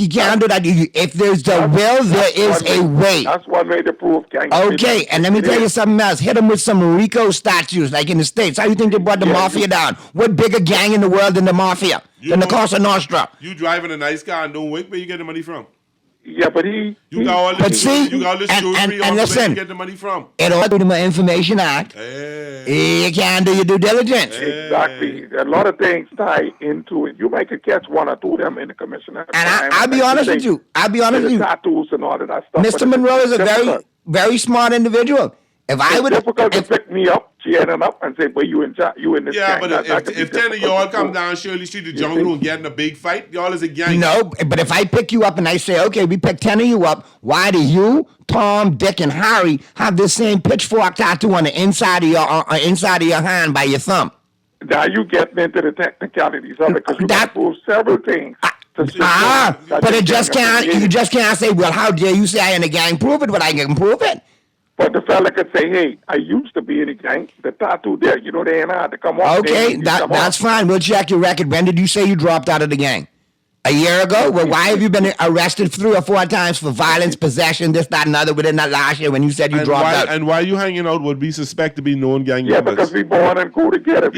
can't do that. If there's the will, there is a way. That's one way to prove gang. Okay, and let me tell you something else. Hit them with some Rico statues, like in the States. How you think they brought the mafia down? What bigger gang in the world than the mafia? Than the Cosa Nostra? You driving a nice car and don't wink, where you get the money from? Yeah, but you got all this. You got all this jewelry. And listen, where you get the money from? It all through the Information Act. You can't do your due diligence. Exactly. A lot of things tie into it. You might catch 1 or 2 of them in the commission. And I'll be honest with you. Tattoos and all of that stuff. Mr. Monroe is a very, very smart individual. It's difficult to pick me up, GNN up, and say, "Well, you in this gang." But if 10 of y'all come down Shirley Street to Jungle and get in a big fight, y'all is a gang. No, but if I pick you up and I say, okay, we pick 10 of you up, why do you, Tom, Dick, and Harry have this same pitchfork tattoo on the inside of your hand by your thumb? Now you get into the technicalities of it because you got to prove several things. But you just can't say, well, how dare you say I in a gang? Prove it, but I can prove it. But the fella could say, hey, I used to be in a gang. The tattoo there, they ain't hard to come off. Okay, that's fine. We'll check your record. When did you say you dropped out of the gang? A year ago? Well, why have you been arrested 3 or 4 times for violence, possession, this, that, and other within that last year when you said you dropped out? And why are you hanging out with we suspect to be known gang members? Yeah, because we born and grew together. But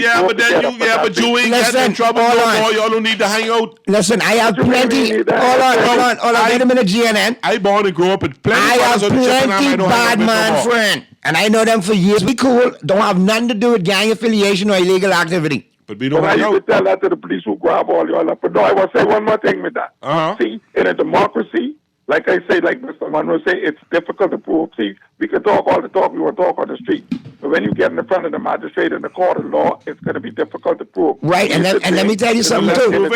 you ain't getting in trouble no more. Y'all don't need to hang out. Listen, I have plenty. Hold on. Wait a minute, GNN. I born and grew up with plenty. I have plenty bad man friend, and I know them for years. We cool. Don't have nothing to do with gang affiliation or illegal activity. But we don't I used to tell that to the police who grab all y'all up. But no, I want to say one more thing with that. See, in a democracy, like I say, like Mr. Monroe say, it's difficult to prove. See, we can talk all the talk, we will talk on the street. But when you get in front of the magistrate and the court of law, it's going to be difficult to prove. Right, and let me tell you something too.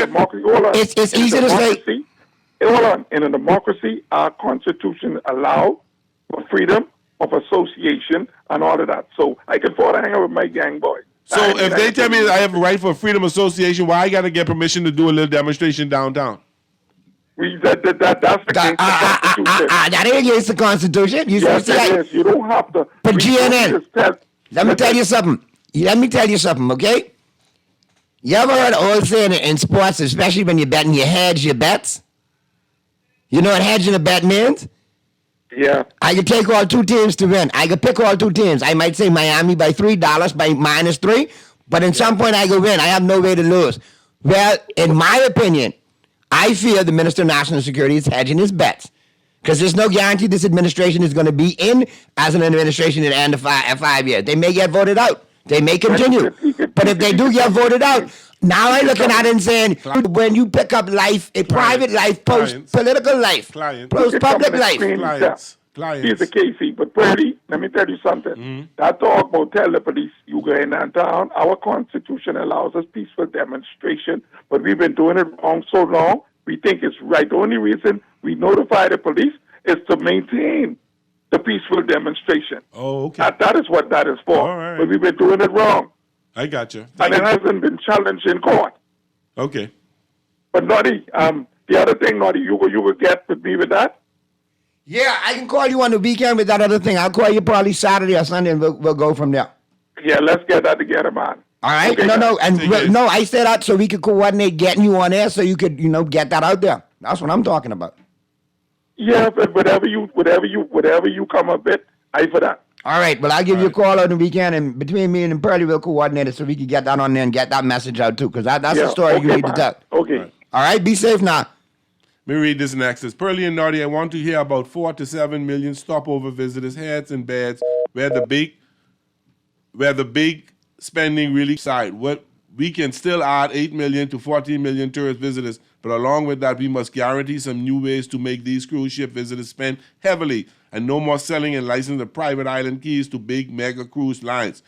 It's easy to say. Hold on. In a democracy, our Constitution allows for freedom of association and all of that. So I can afford to hang out with my gang boys. So if they tell me that I have a right for freedom of association, why I got to get permission to do a little demonstration downtown? That's against the Constitution. That ain't against the Constitution. Yes, it is. You don't have to. But GNN, let me tell you something, okay? You ever heard of old saying in sports, especially when you're betting, you hedge your bets? You know what hedging a bet means? Yeah. I could take all 2 teams to win. I could pick all 2 teams. I might say Miami by $3, by -3, but in some point I could win. I have no way to lose. Well, in my opinion, I fear the Minister of National Security is hedging his bets. Because there's no guarantee this administration is going to be in as an administration at the end of 5 years. They may get voted out. They may continue. But if they do get voted out, now I'm looking at it and saying, when you pick up life, private life, post-political life, post-public life. Here's the case, but Brady, let me tell you something. That talk about tell the police you go in downtown. Our Constitution allows us peaceful demonstration, but we've been doing it wrong so long, we think it's right. The only reason we notify the police is to maintain the peaceful demonstration. Oh, okay. That is what that is for. All right. But we've been doing it wrong. I got you. And it hasn't been challenged in court. Okay. But Naughty, the other thing, Naughty, you will get with me with that? Yeah, I can call you on the weekend with that other thing. I'll call you probably Saturday or Sunday and we'll go from there. Yeah, let's get that together, man. All right? Okay, No, and Take it. no, I said that so we could coordinate getting you on air so you could, get that out there. That's what I'm talking about. Yeah, but whatever you come up with, I for that. All right, well, I'll give you a call on the weekend, and between me and Pearlie, we'll coordinate it so we can get that on there and get that message out, too, because that's the story you need to tell. Okay. All right, be safe now. Let me read this next. It's Pearlie and Naughty. I want to hear about 4 to 7 million stopover visitors, heads and beds, where the big spending really side. What we can still add 8 million to 14 million tourist visitors, but along with that, we must guarantee some new ways to make these cruise ship visitors spend heavily, and no more selling and licensing the private island keys to big mega cruise lines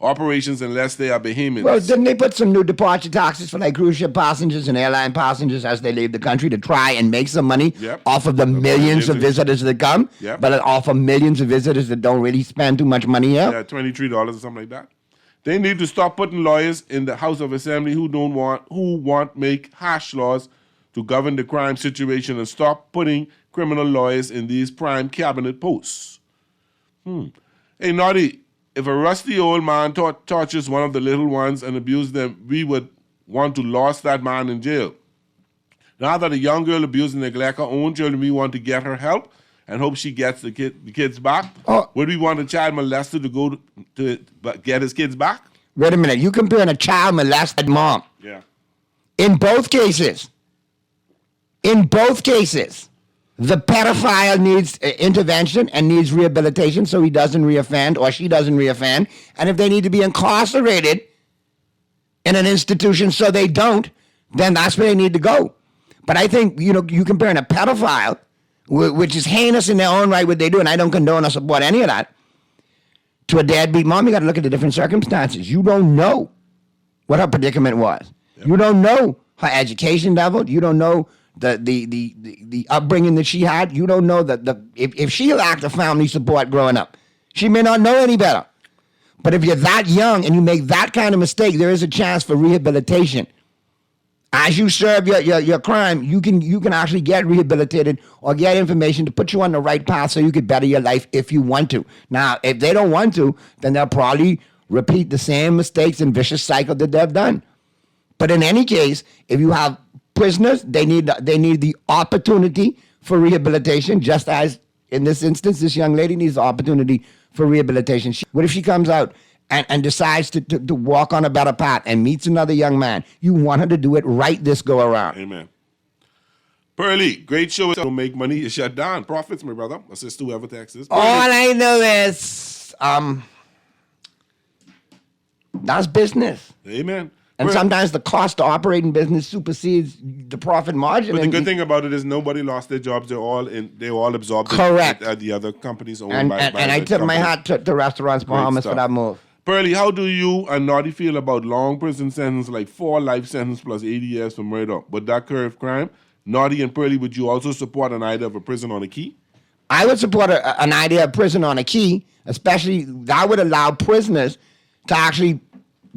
operations unless they are behemoths. Well, didn't they put some new departure taxes for like cruise ship passengers and airline passengers as they leave the country to try and make some money off of the millions of visitors that come, but off of millions of visitors that don't really spend too much money here? Yeah, $23 or something like that. They need to stop putting lawyers in the House of Assembly who want make harsh laws to govern the crime situation and stop putting criminal lawyers in these prime cabinet posts. Hey, Naughty, if a rusty old man tortures one of the little ones and abuses them, we would want to lost that man in jail. Now that a young girl abused and neglects her own children, we want to get her help and hope she gets the kids back. Would we want a child molester to go to get his kids back? Wait a minute. You comparing a child molested mom. Yeah. In both cases, the pedophile needs intervention and needs rehabilitation so he doesn't reoffend or she doesn't reoffend. And if they need to be incarcerated in an institution so they don't, then that's where they need to go. But I think, you comparing a pedophile, which is heinous in their own right what they do, and I don't condone or support any of that, to a deadbeat mom, you got to look at the different circumstances. You don't know what her predicament was. Yep. You don't know her education level. You don't know the upbringing that she had. You don't know that if she lacked a family support growing up, she may not know any better. But if you're that young and you make that kind of mistake, there is a chance for rehabilitation. As you serve your crime, you can actually get rehabilitated or get information to put you on the right path so you could better your life if you want to. Now, if they don't want to, then they'll probably repeat the same mistakes and vicious cycle that they've done. But in any case, if you have prisoners, they need the opportunity for rehabilitation, just as in this instance, this young lady needs the opportunity for rehabilitation. What if she comes out and decides to walk on a better path and meets another young man? You want her to do it right this go around. Amen. Pearlie, great show. Don't make money. You shut down. Profits, my brother. Assist whoever taxes. All I know is that's business. Amen. And sometimes the cost to operating business supersedes the profit margin. But the good thing about it is nobody lost their jobs. They all absorbed. Correct. At the other companies owned by and I tip my hat to Restaurants Bahamas for that move. Pearlie, how do you and Naughty feel about long prison sentence, like 4 life sentence plus 80 years for murder? Would that curb crime? Naughty and Pearlie, would you also support an idea of a prison on a key? I would support an idea of prison on a key, especially that would allow prisoners to actually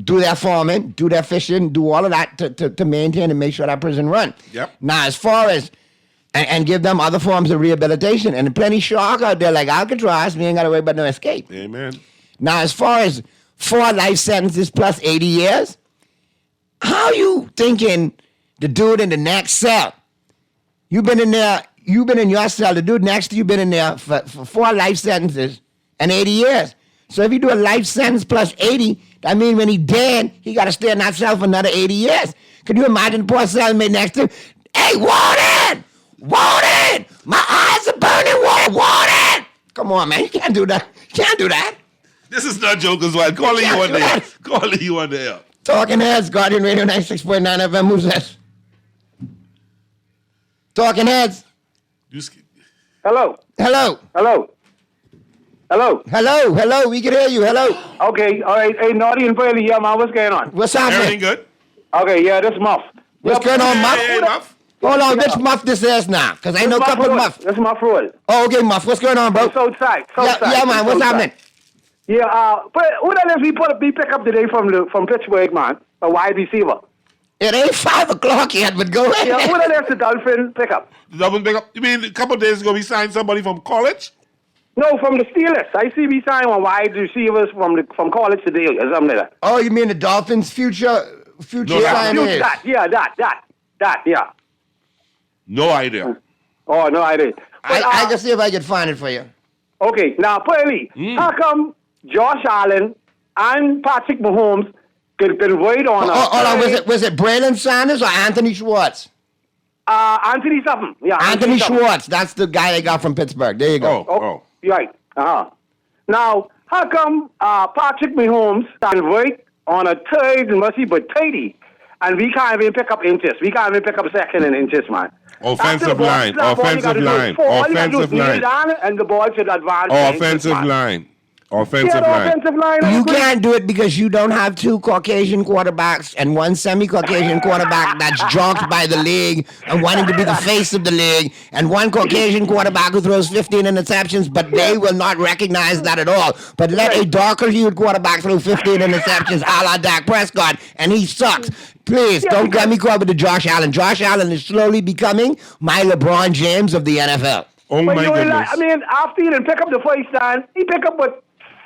do their farming, do their fishing, do all of that to maintain and make sure that prison run. Yep. Now, as far as, and give them other forms of rehabilitation, and plenty shark out there like Alcatraz, we ain't got to worry about no escape. Amen. Now, as far as 4 life sentences plus 80 years, how you thinking the dude in the next cell? You've been in your cell, the dude next to you been in there for 4 life sentences and 80 years. So if you do a life sentence plus 80, that means when he dead, he got to stay in that cell for another 80 years. Can you imagine the poor cellmate next to him? Hey, Warden! Warden! My eyes are burning, Warden! Come on, man, you can't do that. You can't do that. This is not Joker's wife. Calling you on the air. Calling you on the air. Talking Heads, Guardian Radio 96.9 FM. Who's this? Talking Heads. Hello. Hello. Hello. Hello. Hello. Hello. We can hear you. Hello. Okay. All right. Hey, Naughty and Pearlie. Yeah, man. What's going on? What's happening? Everything good? Okay. Yeah, this Muff. What's going on, Muff? Hey, Muff. Hold on. Which Muff this is now? Because I know a couple of Muff. That's Muff Roll. Oh, okay, Muff. What's going on, bro? Southside. Yeah, man. What's happening? Yeah. But who that is we pick up today from Pittsburgh, man? A wide receiver. It ain't 5 o'clock yet, but go ahead. Yeah, who that is the Dolphin pickup? The Dolphin pickup? You mean a couple of days ago we signed somebody from college? No, from the Steelers. I see we signed one wide receivers from college today or something like that. Oh, you mean the Dolphins' future No, signing? That, yeah. No idea. Oh, no idea. But, I can see if I can find it for you. Okay, now, Pearly, how come Josh Allen and Patrick Mahomes could wait on Hold on, was it Braylon Sanders or Anthony Schwartz? Anthony something. Yeah, Anthony something. Schwartz. That's the guy they got from Pittsburgh. There you go. Oh. Right. Now, how come Patrick Mahomes can wait on a third, but 30, and we can't even pick up inches. We can't even pick up second in inches, man. Offensive line. And the ball should advance. Offensive line. You can't do it because you don't have two Caucasian quarterbacks and one semi-Caucasian quarterback that's jocked by the league and wanting to be the face of the league, and one Caucasian quarterback who throws 15 interceptions, but they will not recognize that at all. But let a darker-hued quarterback throw 15 interceptions a la Dak Prescott, and he sucks. Please, don't get me caught with the Josh Allen. Josh Allen is slowly becoming my LeBron James of the NFL. Oh, my goodness. After he didn't pick up the first down, he picked up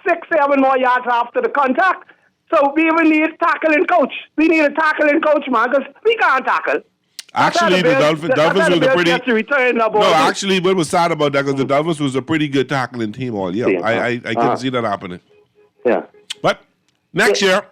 6-7 more yards after the contact. So we even need a tackling coach. We need a tackling coach, man, because we can't tackle. Actually, the Dolphins was a pretty... No, actually, what was sad about that, because the Dolphins was a pretty good tackling team all year. I couldn't see that happening. Yeah. But next year...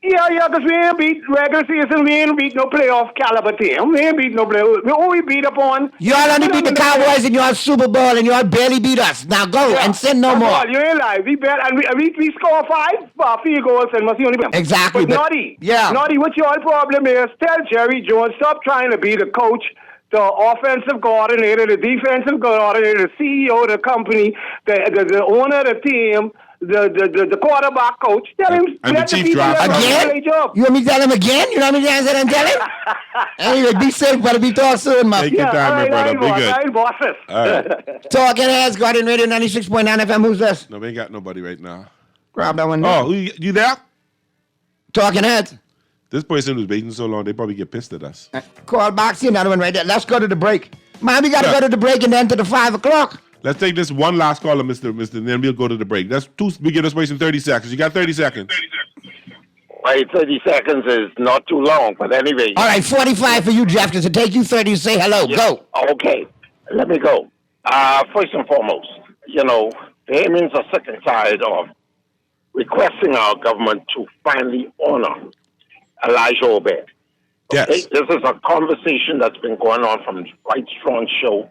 Yeah, because we ain't beat regular season. We ain't beat no playoff caliber team. We ain't beat no playoff. We only beat upon... Y'all only beat the Cowboys in your Super Bowl, and y'all barely beat us. Now go and sin no more. You ain't lying. We bet, and we score 5 field goals and must only beat. Exactly. But Noddy, what your problem is, tell Jerry Jones, stop trying to be the coach, the offensive coordinator, the defensive coordinator, the CEO of the company, the owner of the team, the quarterback coach. Tell him and the chief draft again. You want me to tell him again? You know how many times I done tell him? Anyway, be safe, brother. Be talk soon, man. Take your time, my brother. Be good. Bosses. All right. Talking Heads, Guardian Radio 96.9 FM. Who's this? No, we ain't got nobody right now. Grab that one. Oh, you there? Talking Heads. This person who's waiting so long, they probably get pissed at us. Call back. See another one right there. Let's go to the break. Man, we got to go to the break and then to the 5 o'clock. Let's take this one last caller, Mr. And then we'll go to the break. We give this person 30 seconds. You got 30 seconds. Why, 30 seconds is not too long, but anyway. All right, 45 for you, Jeff. Does it take you 30 to say hello? Yeah. Go. Okay, let me go. First and foremost, the Yemens are sick and tired of requesting our government to finally honor Elijah Obed. Yes. Okay? This is a conversation that's been going on from White Strong Show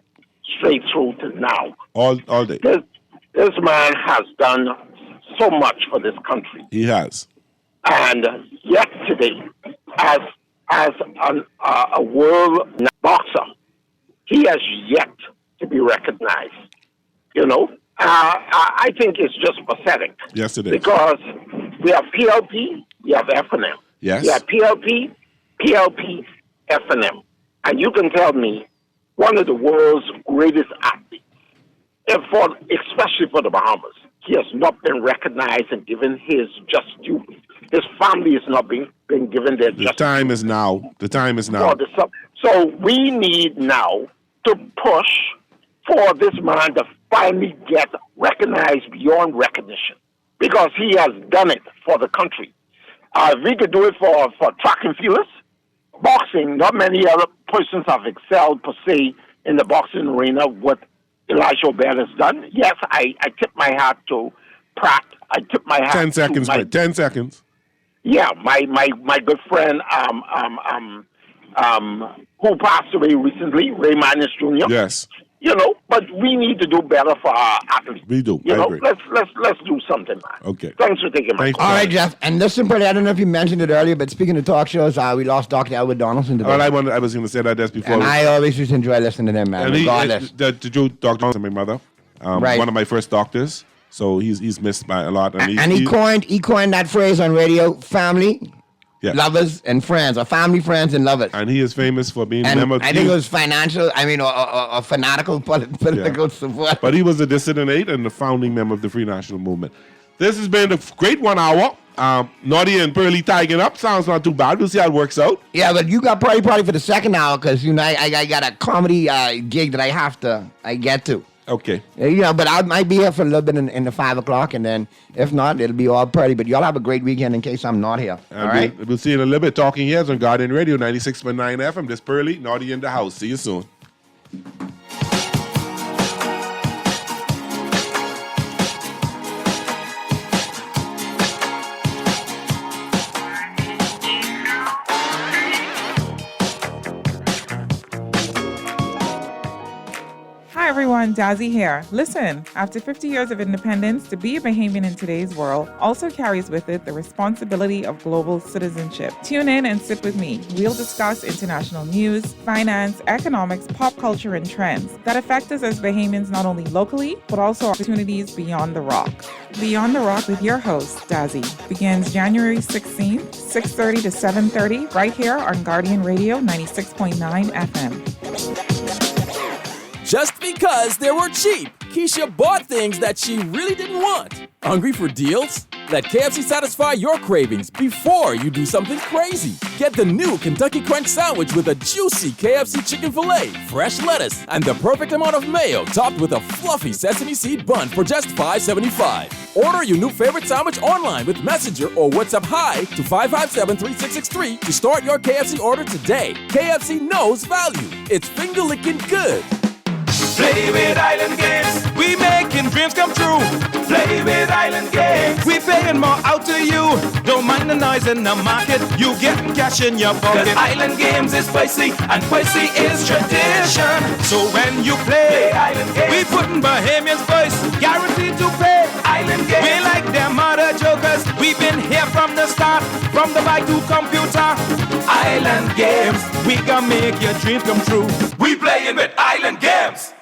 straight through to now. All day. This man has done so much for this country. He has. And yet today, as a world boxer, he has yet to be recognized. I think it's just pathetic. Yes, it is. Because we have PLP, we have FNM. Yes. We have PLP, FNM. And you can tell me one of the world's greatest athletes, especially for the Bahamas, he has not been recognized and given his just due. His family has not been given their just due. The time is now. So we need now to push for this man to finally get recognized beyond recognition, because he has done it for the country. We could do it for track and fielders. Boxing, not many other persons have excelled per se in the boxing arena what Elijah Obed has done. Yes, I tip my hat to Pratt. I tip my hat 10 seconds, to 10 seconds. Yeah, my good friend who passed away recently, Ray Manis Jr. Yes. But we need to do better for our athletes. We do. I agree. Let's do something, man. Okay. Thanks for taking my call. All right, Jeff. And listen, buddy, I don't know if you mentioned it earlier, but speaking of talk shows, we lost Dr. Elwood Donaldson today. Well, I was going to say that just before. And I always just enjoy listening to him, man, regardless. Dr. Donaldson, my mother, one of my first doctors. So he's missed by a lot. And he coined that phrase on radio, family, lovers, and friends, or family, friends, and lovers. And he is famous for being I think it was financial, or fanatical political support. But he was a dissident aide and the founding member of the Free National Movement. This has been a great 1 hour. Naughty and Pearly tying up. Sounds not too bad. We'll see how it works out. Yeah, but you got probably for the second hour, because I got a comedy gig that I get to. Okay. But I might be here for a little bit in the 5 o'clock, and then if not, it'll be all pretty. But y'all have a great weekend in case I'm not here. All right? We'll see you in a little bit. Talking Heads on Guardian Radio 96.9 FM. This Pearly, Naughty in the house. See you soon. Hi everyone, Dazzy here. Listen, after 50 years of independence, to be a Bahamian in today's world also carries with it the responsibility of global citizenship. Tune in and sit with me. We'll discuss international news, finance, economics, pop culture, and trends that affect us as Bahamians not only locally, but also opportunities beyond the rock. Beyond the Rock with your host, Dazzy, begins January 16th, 6:30 to 7:30, right here on Guardian Radio 96.9 FM. Just because they were cheap, Keisha bought things that she really didn't want. Hungry for deals? Let KFC satisfy your cravings before you do something crazy. Get the new Kentucky Crunch Sandwich with a juicy KFC chicken filet, fresh lettuce, and the perfect amount of mayo topped with a fluffy sesame seed bun for just $5.75. Order your new favorite sandwich online with Messenger or WhatsApp Hi to 557-3663 to start your KFC order today. KFC knows value. It's finger-licking good. Play with Island Games. We making dreams come true. Play with Island Games. We paying more out to you. Don't mind the noise in the market. You getting cash in your pocket. 'Cause Island Games is spicy and spicy is tradition. So when you play Island Games, we putting Bahamians first. Guaranteed to pay. Island Games. We like them other jokers. We've been here from the start. From the bike to computer. Island Games. We gonna make your dreams come true. We playing with Island Games.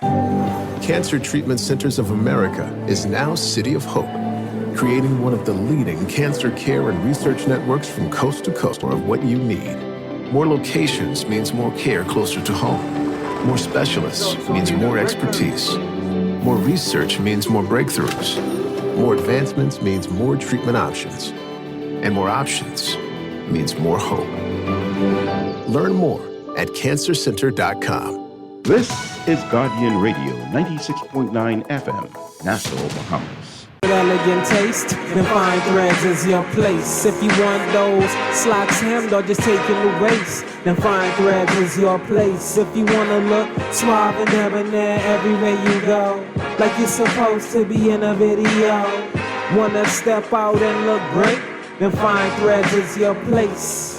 Cancer Treatment Centers of America is now City of Hope, creating one of the leading cancer care and research networks from coast to coast of what you need. More locations means more care closer to home. More specialists means more expertise. More research means more breakthroughs. More advancements means more treatment options. And more options means more hope. Learn more at cancercenter.com. This is Guardian Radio 96.9 FM, Nassau, Bahamas. With elegant taste, then fine threads is your place. If you want those slacks hemmed or just taking the waist, then fine threads is your place. If you wanna look suave and debonair everywhere you go, like you're supposed to be in a video, wanna step out and look great, then fine threads is your place.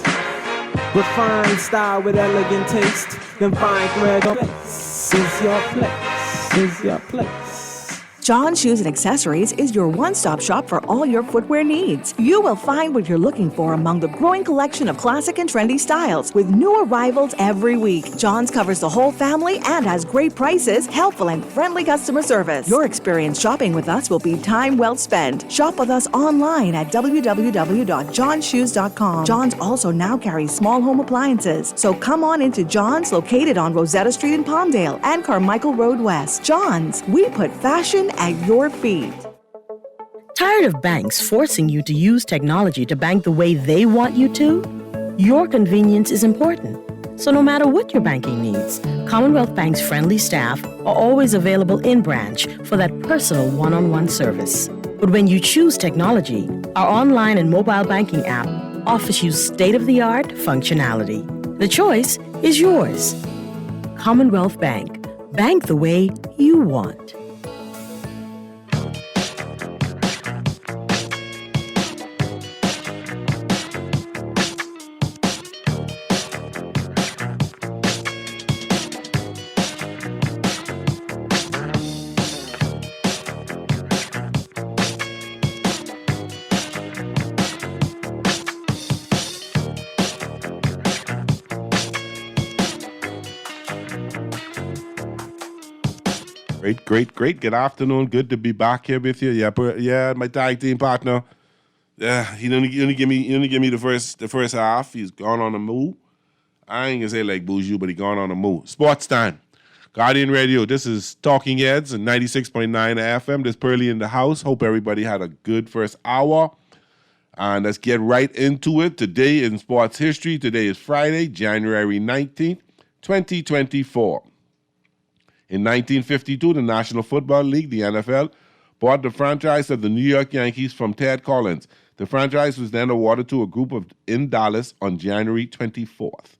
Refined style with elegant taste, then fine thread is your place, is your place. John Shoes and Accessories is your one-stop shop for all your footwear needs. You will find what you're looking for among the growing collection of classic and trendy styles with new arrivals every week. John's covers the whole family and has great prices, helpful and friendly customer service. Your experience shopping with us will be time well spent. Shop with us online at www.johnshoes.com. John's also now carries small home appliances, so come on into John's, located on Rosetta Street in Palmdale and Carmichael Road West. John's, we put fashion at your feet. Tired of banks forcing you to use technology to bank the way they want you to? Your convenience is important. So no matter what your banking needs, Commonwealth Bank's friendly staff are always available in branch for that personal one-on-one service. But when you choose technology, our online and mobile banking app offers you state-of-the-art functionality. The choice is yours. Commonwealth Bank. Bank the way you want. Great. Good afternoon. Good to be back here with you. Yeah, my tag team partner. Yeah, he only give me the first half. He's gone on the move. I ain't gonna say like Boujou, but he gone on the move. Sports time. Guardian Radio. This is Talking Heads and 96.9 FM. This Pearly in the house. Hope everybody had a good first hour. And let's get right into it. Today in sports history. Today is Friday, January 19th, 2024. In 1952, the National Football League, the NFL, bought the franchise of the New York Yankees from Ted Collins. The franchise was then awarded to a group in Dallas on January 24th.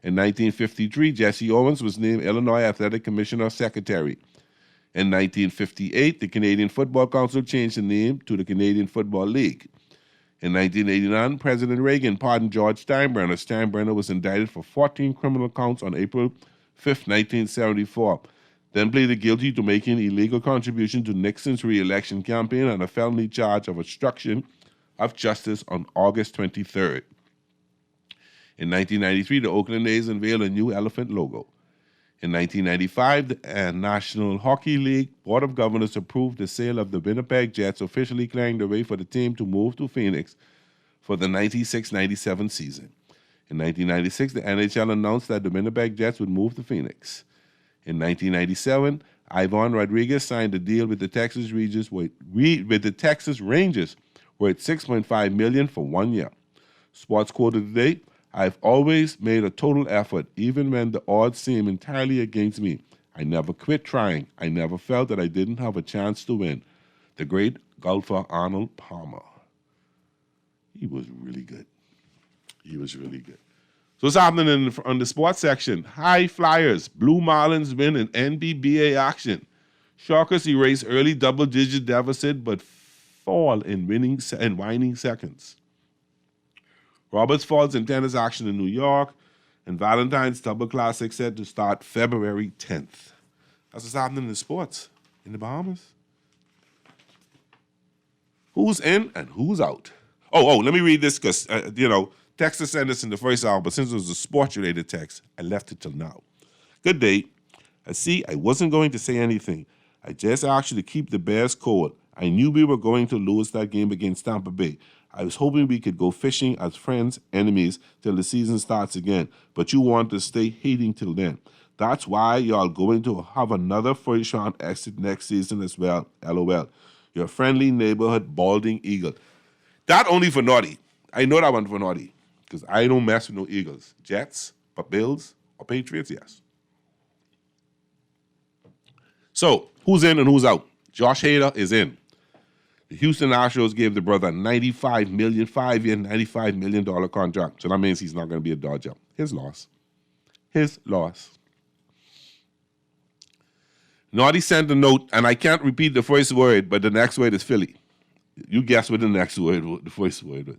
In 1953, Jesse Owens was named Illinois Athletic Commissioner Secretary. In 1958, the Canadian Football Council changed the name to the Canadian Football League. In 1989, President Reagan pardoned George Steinbrenner. Steinbrenner was indicted for 14 criminal counts on April 5, 1974, then pleaded guilty to making illegal contribution to Nixon's re-election campaign and a felony charge of obstruction of justice on August 23rd. In 1993, the Oakland A's unveiled a new elephant logo. In 1995, the National Hockey League Board of Governors approved the sale of the Winnipeg Jets, officially clearing the way for the team to move to Phoenix for the 96-97 season. In 1996, the NHL announced that the Winnipeg Jets would move to Phoenix. In 1997, Ivan Rodriguez signed a deal with the Texas Rangers worth $6.5 million for 1 year. Sports Quote today: I've always made a total effort, even when the odds seem entirely against me. I never quit trying. I never felt that I didn't have a chance to win. The great golfer Arnold Palmer. He was really good. He was really good. So what's happening on the sports section? High Flyers. Blue Marlins win in NBBA action. Sharkers erase early double-digit deficit, but fall in winning seconds. Roberts Falls in tennis action in New York, and Valentine's Double Classic set to start February 10th. That's what's happening in the sports in the Bahamas. Who's in and who's out? Oh, let me read this because, Texter sent this in the first hour, but since it was a sports-related text, I left it till now. Good day. I wasn't going to say anything. I just asked you to keep the Bears cold. I knew we were going to lose that game against Tampa Bay. I was hoping we could go fishing as friends, enemies, till the season starts again, but you want to stay hating till then. That's why y'all going to have another first-round exit next season as well, LOL. Your friendly neighborhood balding eagle. That only for Naughty. I know that one for Naughty, because I don't mess with no Eagles. Jets, or Bills, or Patriots, yes. So, who's in and who's out? Josh Hader is in. The Houston Astros gave the brother a $95 million, 5-year, $95 million contract. So that means he's not going to be a Dodger. His loss. Naughty sent a note, and I can't repeat the first word, but the next word is Philly. You guess what the next word, the first word was.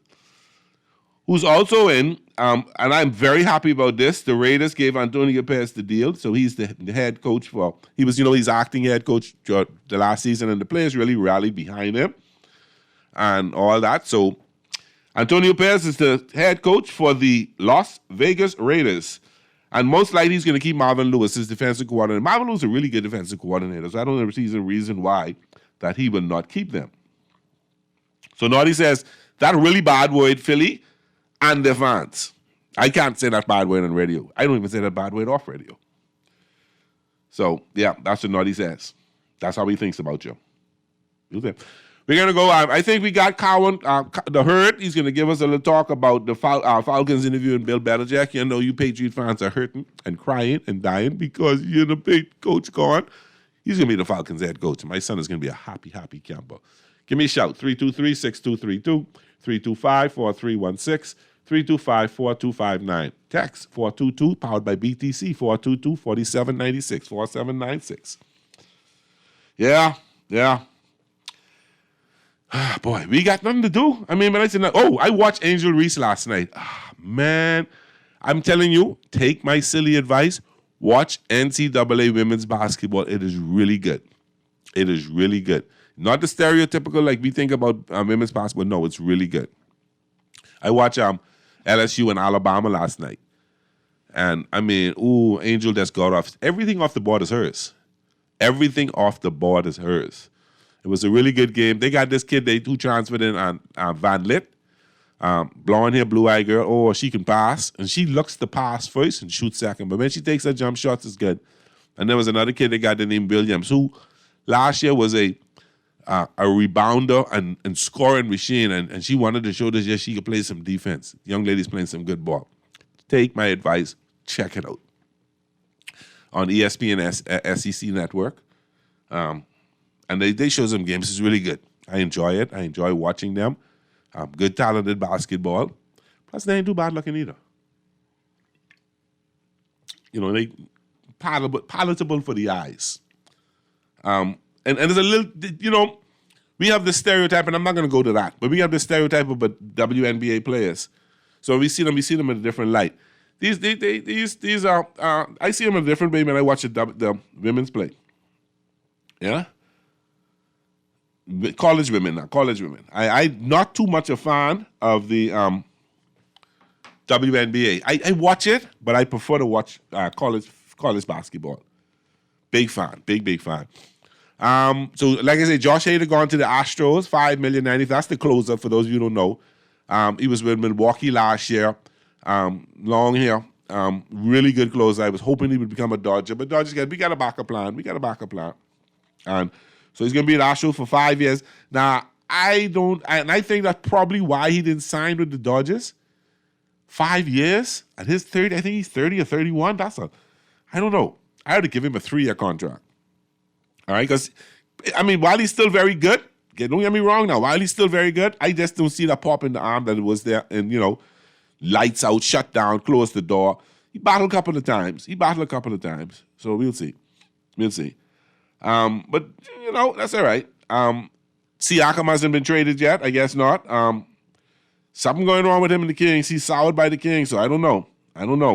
Who's also in, and I'm very happy about this, the Raiders gave Antonio Perez the deal, so he's the head coach he's acting head coach the last season, and the players really rallied behind him and all that. So Antonio Perez is the head coach for the Las Vegas Raiders, and most likely he's going to keep Marvin Lewis as defensive coordinator. Marvin Lewis is a really good defensive coordinator, so I don't see a reason why that he will not keep them. So Naughty says, that really bad word, Philly, and the fans. I can't say that bad word on radio. I don't even say that bad word off radio. So, yeah, that's what Naughty says. That's how he thinks about you. Okay. We're going to go, I think we got Cowan, the Herd. He's going to give us a little talk about the Falcons interviewing Bill Belichick. You know, you Patriot fans are hurting and crying and dying because you're the coach gone. He's going to be the Falcons head coach. My son is going to be a happy, happy camper. Give me a shout, 323-6232, 325-4316, 325-4259. Text 422, powered by BTC, 422-4796, 4796. Yeah. Boy, we got nothing to do. I mean, when I said, I watched Angel Reese last night. Man, I'm telling you, take my silly advice, watch NCAA women's basketball. It is really good. Not the stereotypical like we think about women's basketball. No, it's really good. I watched LSU and Alabama last night. And, I mean, Angel just got off. Everything off the board is hers. It was a really good game. They got this kid who transferred in on Van Lit. Blonde hair, blue-eyed girl. Oh, she can pass. And she looks to pass first and shoot second. But when she takes her jump shots, it's good. And there was another kid they got named Williams, who last year was a rebounder and scoring machine, and she wanted to show this year she could play some defense. Young lady's playing some good ball. Take my advice, check it out. on ESPN SEC network. And they show some games. It's really good. I enjoy it. I enjoy watching them. Good, talented basketball. Plus, they ain't too bad looking either. You know, they palatable for the eyes. And there's a little, you know, we have this stereotype, and I'm not going to go to that, but we have this stereotype of WNBA players. So we see them in a different light. These are, I see them in a different way when I watch the women's play. Yeah? College women. I'm not too much a fan of the WNBA. I watch it, but I prefer to watch college basketball. Big fan. So, like I said, Josh Hader gone to the Astros, $5 million. That's the closer, for those of you who don't know. He was with Milwaukee last year. Long hair. Really good closer. I was hoping he would become a Dodger, but Dodgers we got a backup plan. And so he's going to be at Astros for 5 years. Now, I think that's probably why he didn't sign with the Dodgers. 5 years at his 30, I think he's 30 or 31. I don't know. I had to give him a 3-year contract. All right, because, I mean, while he's still very good, don't get me wrong now, while he's still very good, I just don't see that pop in the arm that it was there and, you know, lights out, shut down, close the door. He battled a couple of times. So we'll see. But, you know, that's all right. Siakam hasn't been traded yet. I guess not. Something going on with him and the Kings. He's soured by the Kings, so I don't know.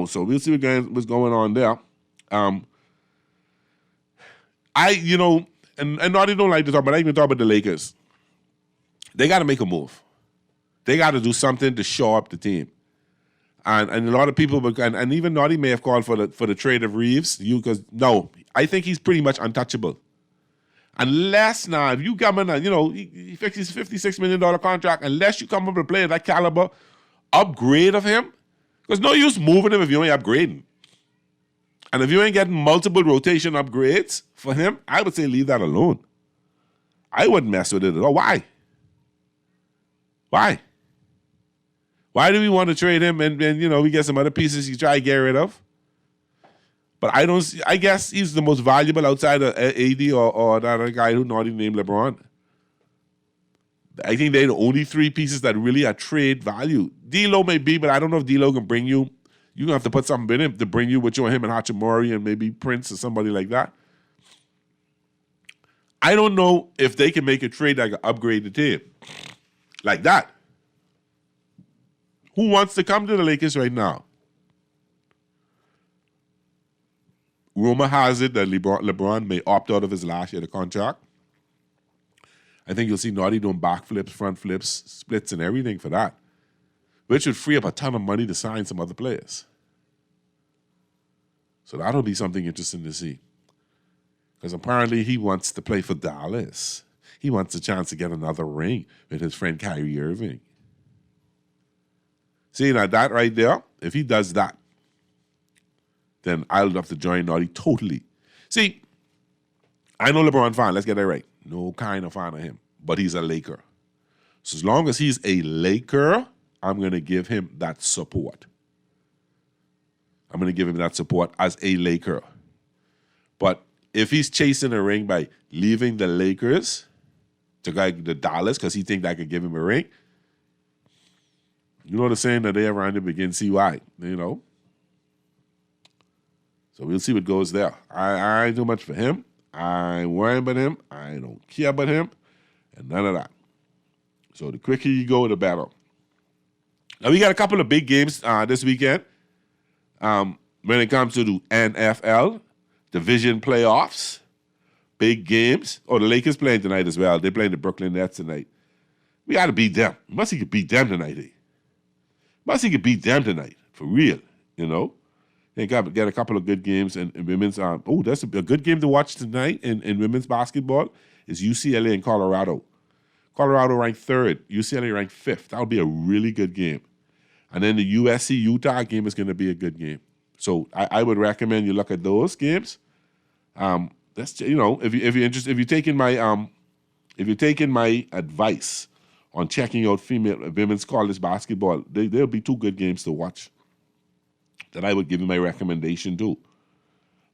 So we'll see what's going on there. And Naughty don't like to talk, but I even talk about the Lakers. They got to make a move. They got to do something to show up the team. And a lot of people, and even Naughty may have called for the trade of Reeves. I think he's pretty much untouchable. Unless now, if you come in, he fixed his $56 million contract, unless you come up with a player of that caliber, upgrade of him, because no use moving him if you ain't upgrading. And if you ain't getting multiple rotation upgrades for him, I would say leave that alone. I wouldn't mess with it at all. Why? Why do we want to trade him and we get some other pieces you try to get rid of? But I guess he's the most valuable outside of AD or that other guy who not even named LeBron. I think they're the only 3 pieces that really are trade value. D'Lo may be, but I don't know if D'Lo can bring you. You're going to have to put something in him to bring you with you and him and Hachimura and maybe Prince or somebody like that. I don't know if they can make a trade that can upgrade the team. Like that. Who wants to come to the Lakers right now? Rumor has it that LeBron may opt out of his last year of the contract. I think you'll see Naughty doing backflips, front flips, splits, and everything for that, which would free up a ton of money to sign some other players. So that'll be something interesting to see. Because apparently he wants to play for Dallas. He wants a chance to get another ring with his friend Kyrie Irving. See, now that right there, if he does that, then I'll love to join Naughty totally. See, I know LeBron fan, let's get that right. No kind of fan of him, but he's a Laker. So as long as he's a Laker, I'm going to give him that support. I'm going to give him that support as a Laker. But if he's chasing a ring by leaving the Lakers to go to Dallas because he think that could give him a ring, you know the saying that they around him begin see why, So we'll see what goes there. I ain't do much for him. I ain't worrying about him. I don't care about him. And none of that. So the quicker you go, the better. Now, we got a couple of big games this weekend when it comes to the NFL, division playoffs, big games. Oh, the Lakers playing tonight as well. They're playing the Brooklyn Nets tonight. We got to beat them. Must could beat them tonight, eh? Must could beat them tonight, for real, They got a couple of good games in women's. That's a good game to watch tonight in women's basketball is UCLA and Colorado. Colorado ranked 3rd, UCLA ranked 5th. That'll be a really good game. And then the USC-Utah game is going to be a good game. So I would recommend you look at those games. That's if you're interested, if you're taking my advice on checking out women's college basketball, there'll be 2 good games to watch that I would give you my recommendation to.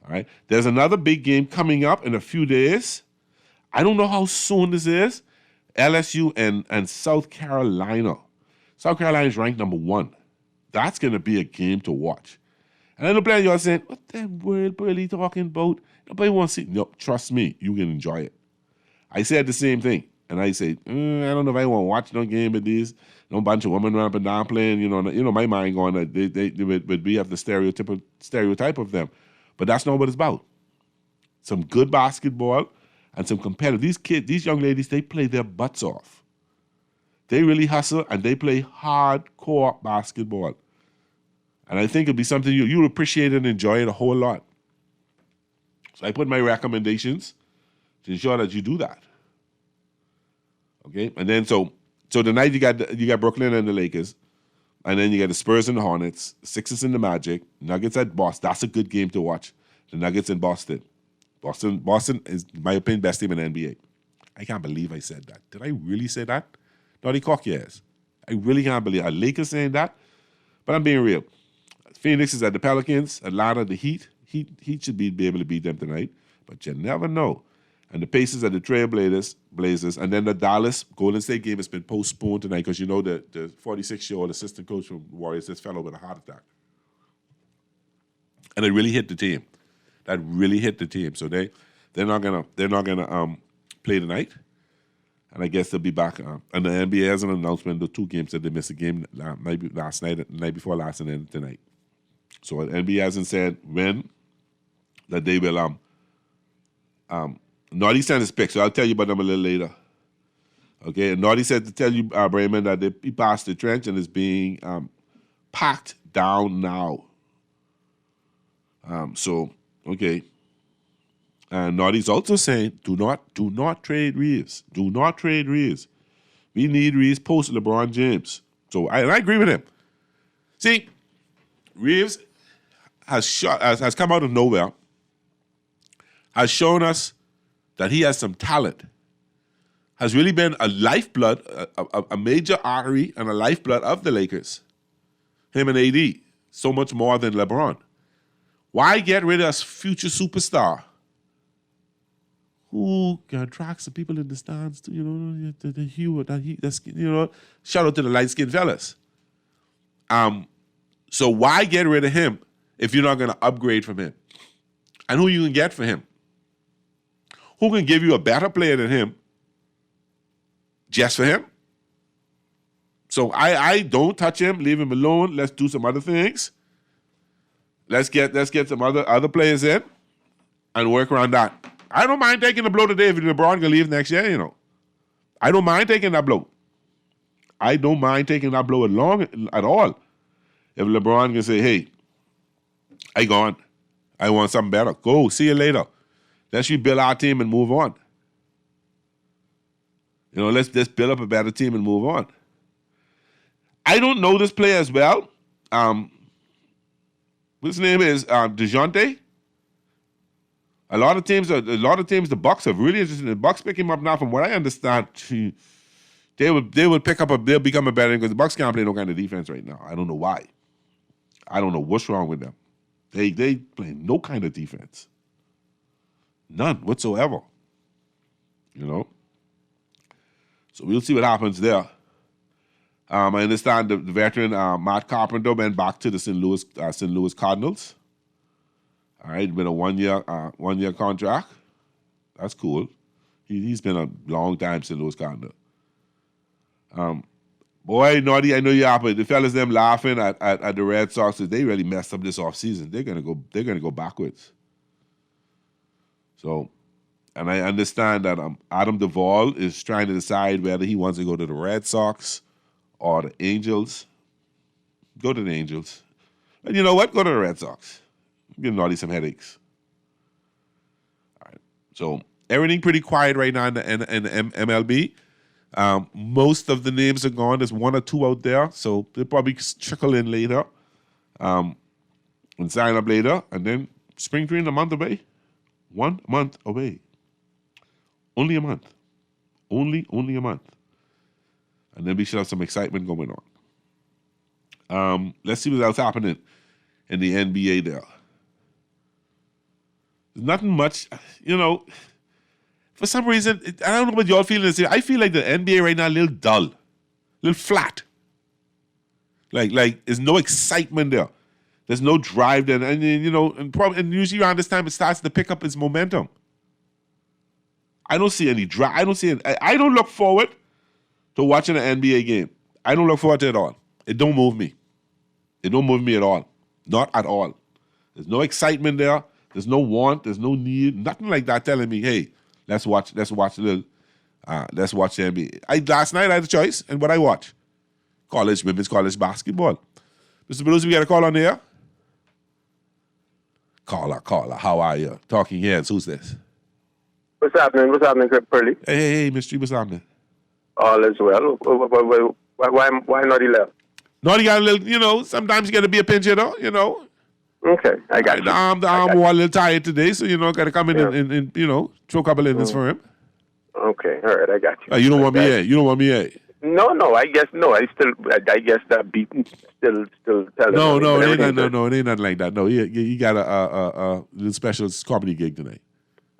All right. There's another big game coming up in a few days. I don't know how soon this is. LSU and South Carolina. South Carolina is ranked number 1. That's going to be a game to watch. And I know plenty of y'all saying, what the world Burley talking about? Nobody wants to see. No, trust me, you can enjoy it. I said the same thing. And I said, I don't know if I want to watch no game of this. No bunch of women run up and down playing. You know, my mind going that we have the stereotype of them. But that's not what it's about. Some good basketball and some competitive. These young ladies, they play their butts off. They really hustle and they play hardcore basketball. And I think it'll be something you'll appreciate and enjoy it a whole lot. So I put my recommendations to ensure that you do that. Okay, and then so tonight you got Brooklyn and the Lakers, and then you got the Spurs and the Hornets, Sixers and the Magic, Nuggets at Boston. That's a good game to watch. The Nuggets in Boston. Boston is, in my opinion, best team in the NBA. I can't believe I said that. Did I really say that? Naughty cock your ass. I really can't believe it. Lakers saying that, but I'm being real. Phoenix is at the Pelicans, Atlanta the Heat. Heat should be able to beat them tonight, but you never know. And the Pacers are the Trailblazers. And then the Dallas Golden State game has been postponed tonight because you know the 46-year-old assistant coach from Warriors just fell over with a heart attack. And it really hit the team. That really hit the team. So they're not gonna play tonight. And I guess they'll be back. And the NBA has an announcement, the 2 games that they missed a game last night, the night before last, and then tonight. So the NBA hasn't said when that they will Naughty sent his pick, so I'll tell you about them a little later. Okay, and Naughty said to tell you, Brayman, that he passed the trench and is being packed down now. Okay. And Naughty's also saying, do not trade Reeves. Do not trade Reeves. We need Reeves post LeBron James. So I agree with him. See, Reeves has come out of nowhere, has shown us that he has some talent, has really been a lifeblood, a major artery and a lifeblood of the Lakers. Him and AD, so much more than LeBron. Why get rid of a future superstar who can attract some people in the stands to, the hue, shout out to the light-skinned fellas. So why get rid of him if you're not going to upgrade from him? And who you can get for him? Who can give you a better player than him just for him? So I don't touch him, leave him alone. Let's do some other things. Let's get some other players in and work around that. I don't mind taking the blow today if LeBron can leave next year, I don't mind taking that blow. I don't mind taking that blow at all. If LeBron can say, hey, I gone. I want something better. Go, see you later. Let's rebuild our team and move on. Let's just build up a better team and move on. I don't know this player as well. His name is DeJounte. A lot of teams, the Bucks are really interested. The Bucks pick him up now. From what I understand, they'll become a better, because the Bucks can't play no kind of defense right now. I don't know why. I don't know what's wrong with them. They play no kind of defense. None whatsoever. So we'll see what happens there. I understand the veteran Matt Carpenter went back to the St. Louis Cardinals. All right, been a one-year contract. That's cool. He's been a long time St. Louis Cardinal. Boy, Naughty, I know you're happy. The fellas them laughing at the Red Sox. They really messed up this offseason. They're gonna go backwards. So, and I understand that Adam Duvall is trying to decide whether he wants to go to the Red Sox or the Angels. Go to the Angels. And you know what? Go to the Red Sox. Give Naughty some headaches. All right. So everything pretty quiet right now in the MLB. Most of the names are gone. There's 1 or 2 out there, so they'll probably trickle in later and sign up later. And then spring training a month away. 1 month away. Only a month. Only a month. And then we should have some excitement going on. Let's see what else happening in the NBA there. There's nothing much, For some reason, I don't know what y'all feeling this year. I feel like the NBA right now a little dull, a little flat. Like there's no excitement there. There's no drive there, and usually around this time it starts to pick up its momentum. I don't see any drive. I don't look forward to watching an NBA game. I don't look forward to it at all. It don't move me. It don't move me at all. Not at all. There's no excitement there. There's no want. There's no need. Nothing like that telling me, hey, let's watch the NBA. Last night I had a choice, and what I watch? Women's college basketball. Mr. Belusi, we got a call on the air? Caller. How are you? Talking Heads. Who's this? What's happening, Craig Purley? Hey, Mr. What's happening? All is well. Why not he left? No, he got a little, sometimes you got to be a pinch hitter, Okay, I got you. The arm was a little tired today, so, got to come in and throw a couple innings for him. Okay, all right, I got you. You don't want me here? You don't want me here? No, I guess no. I guess that beating still telling. No, it ain't nothing like that. No, you got a little special comedy gig tonight.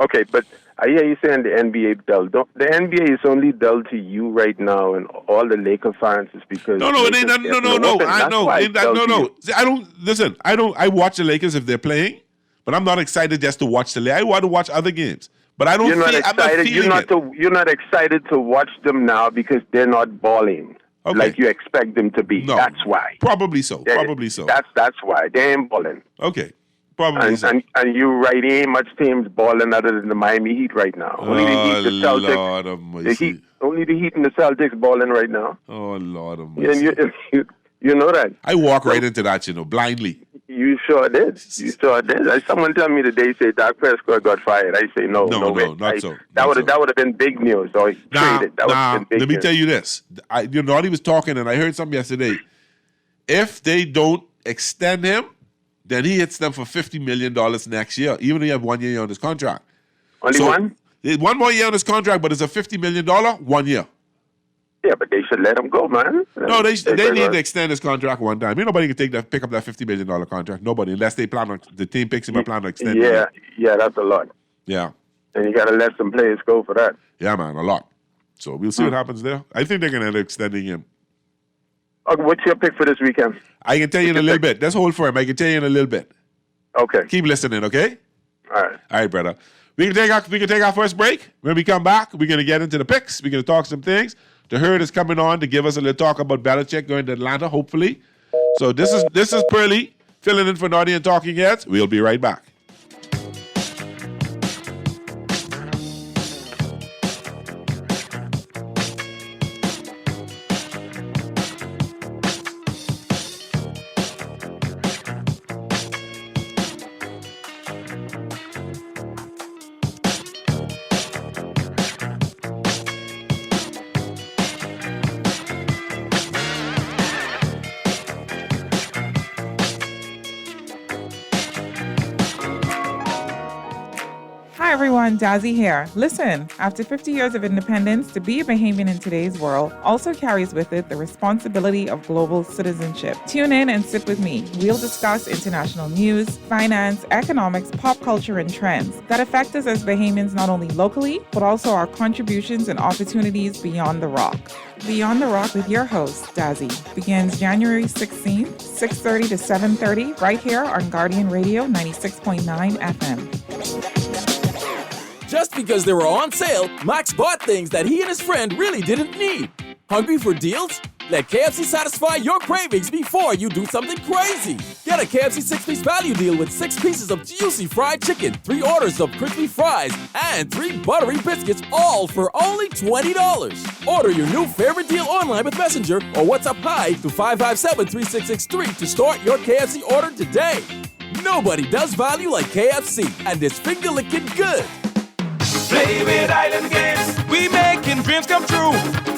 Okay, but I hear you saying the NBA dull. The NBA is only dull to you right now, and all the Laker fans is because it ain't nothing. No. I know. See, I don't listen. I watch the Lakers if they're playing, but I'm not excited just to watch the Lakers. I want to watch other games. But I don't. You're not excited. You're not excited to watch them now because they're not balling like you expect them to be. No, that's why. Probably so. That's why they ain't balling. Okay. Probably so. And you're right. Ain't much teams balling other than the Miami Heat right now. Only the Heat, the Celtics. Lord of mercy. Only the Heat and the Celtics balling right now. Oh Lord of mercy. You know that. I walk right into that, blindly. You sure did. Someone tell me today, say Dak Prescott got fired. I say no way. Not so. That would have been big news. Or he traded. That would have been big let me news. tell you this. He was talking, and I heard something yesterday. If they don't extend him, then he hits them for $50 million next year, even though you have 1 year on his contract. Only one? One more year on his contract, but it's a $50 million 1 year. Yeah, but they should let him go, man. No, they need to extend his contract one time. Nobody can pick up that $50 million contract. Nobody, unless they the team picks him and plan to extend him. Yeah, that's a lot. Yeah. And you got to let some players go for that. Yeah, man, a lot. So we'll see what happens there. I think they're going to end up extending him. Okay, what's your pick for this weekend? I can tell you in a little bit. Let's hold for him. I can tell you in a little bit. Okay. Keep listening, okay? All right, brother. We can take our first break. When we come back, we're going to get into the picks. We're going to talk some things. The Herd is coming on to give us a little talk about Belichick going to Atlanta, hopefully. So this is Pearly filling in for Naughty and Talking Heads. We'll be right back. Hi everyone, Dazzy here. Listen, after 50 years of independence, to be a Bahamian in today's world also carries with it the responsibility of global citizenship. Tune in and sit with me. We'll discuss international news, finance, economics, pop culture, and trends that affect us as Bahamians not only locally, but also our contributions and opportunities beyond the rock. Beyond the Rock with your host, Dazzy, begins January 16th, 6:30 to 7:30, right here on Guardian Radio 96.9 FM. Just because they were on sale, Max bought things that he and his friend really didn't need. Hungry for deals? Let KFC satisfy your cravings before you do something crazy. Get a KFC 6-piece value deal with 6 pieces of juicy fried chicken, 3 orders of crispy fries, and 3 buttery biscuits, all for only $20. Order your new favorite deal online with Messenger or WhatsApp Hi to 557-3663 to start your KFC order today. Nobody does value like KFC, and it's finger-licking good. Play with Island Games. We making dreams come true.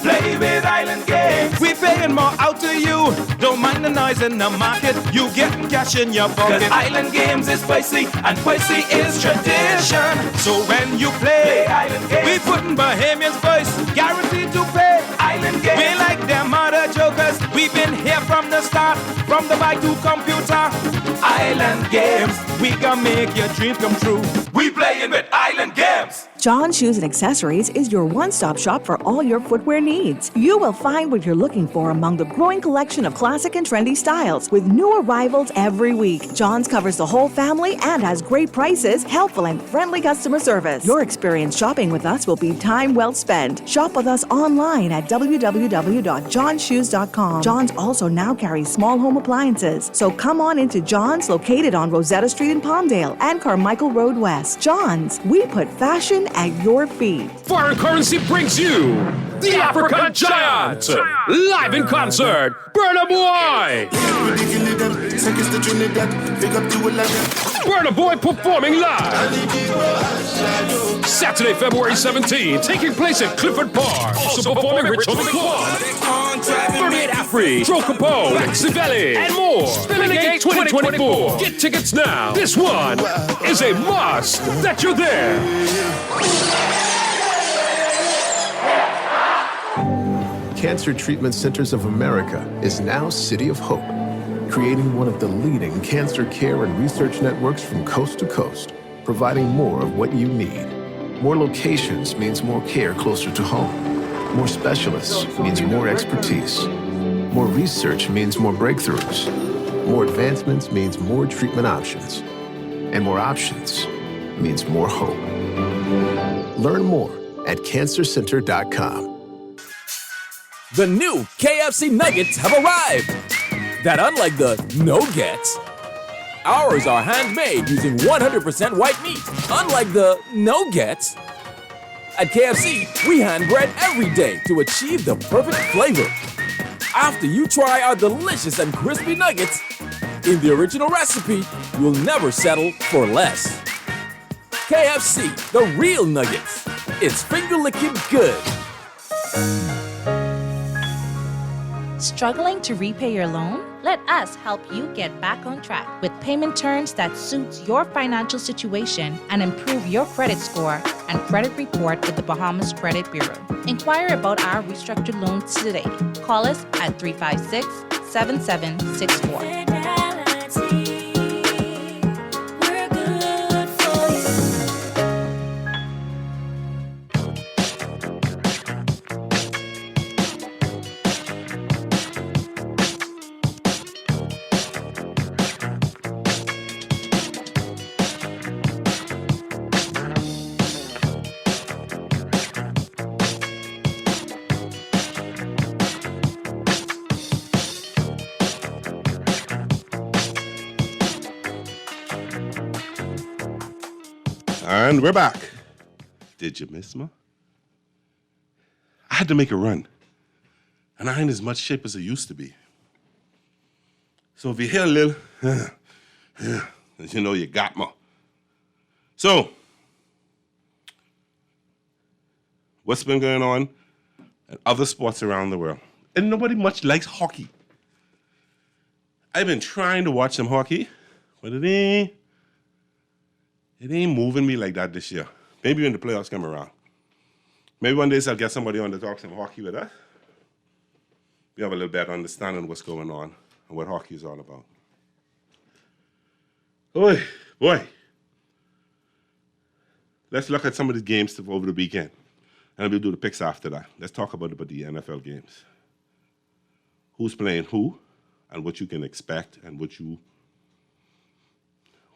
Play with Island Games. We paying more out to you. Don't mind the noise in the market. You get cash in your pocket. 'Cause Island Games is spicy and spicy is tradition. So when you play Island Games, we putting Bahamians first. Guaranteed to pay. Island Games. We like them other jokers. We've been here from the start, from the bike to computer. Island Games, we can make your dreams come true. We playing with Island Games. John Shoes and Accessories is your one-stop shop for all your footwear needs. You will find what you're looking for among the growing collection of classic and trendy styles with new arrivals every week. John's covers the whole family and has great prices, helpful and friendly customer service. Your experience shopping with us will be time well spent. Shop with us online at www.johnshoes.com. John's also now carries small home appliances, so come on into John's, located on Rosetta Street in Palmdale and Carmichael Road West. John's, we put fashion at your feet. Foreign Currency brings you the African Giant, live in concert, Burna Boy. Burna Boy performing live. Saturday, February 17, taking place at Clifford Park. Also performing Rich Homie Quan, 38 Afri, Tro Capone, Civelli, and more. Spinning 2024. Get tickets now. This one is a must that you're there. Cancer Treatment Centers of America is now City of Hope, creating one of the leading cancer care and research networks from coast to coast, providing more of what you need. More locations means more care closer to home. More specialists means more expertise. More research means more breakthroughs. More advancements means more treatment options. And more options means more hope. Learn more at cancercenter.com. The new KFC Nuggets have arrived. That unlike the no-gets, ours are handmade using 100% white meat. Unlike the no-gets, at KFC, we hand bread every day to achieve the perfect flavor. After you try our delicious and crispy nuggets, in the original recipe, you'll never settle for less. KFC, the real nuggets. It's finger-licking good. Struggling to repay your loan? Let us help you get back on track with payment terms that suits your financial situation and improve your credit score and credit report with the Bahamas Credit Bureau. Inquire about our restructured loans today. Call us at 356-7764. And we're back. Did you miss me? I had to make a run. And I ain't as much shape as I used to be. So if you hear a little, you know you got me. So, what's been going on in other sports around the world? And nobody much likes hockey. I've been trying to watch some hockey, but it ain't moving me like that this year. Maybe when the playoffs come around. Maybe one day I'll get somebody on to talk some hockey with us. We have a little better understanding of what's going on and what hockey is all about. Boy. Let's look at some of the games over the weekend. And we'll do the picks after that. Let's talk about the NFL games. Who's playing who, and what you can expect, and who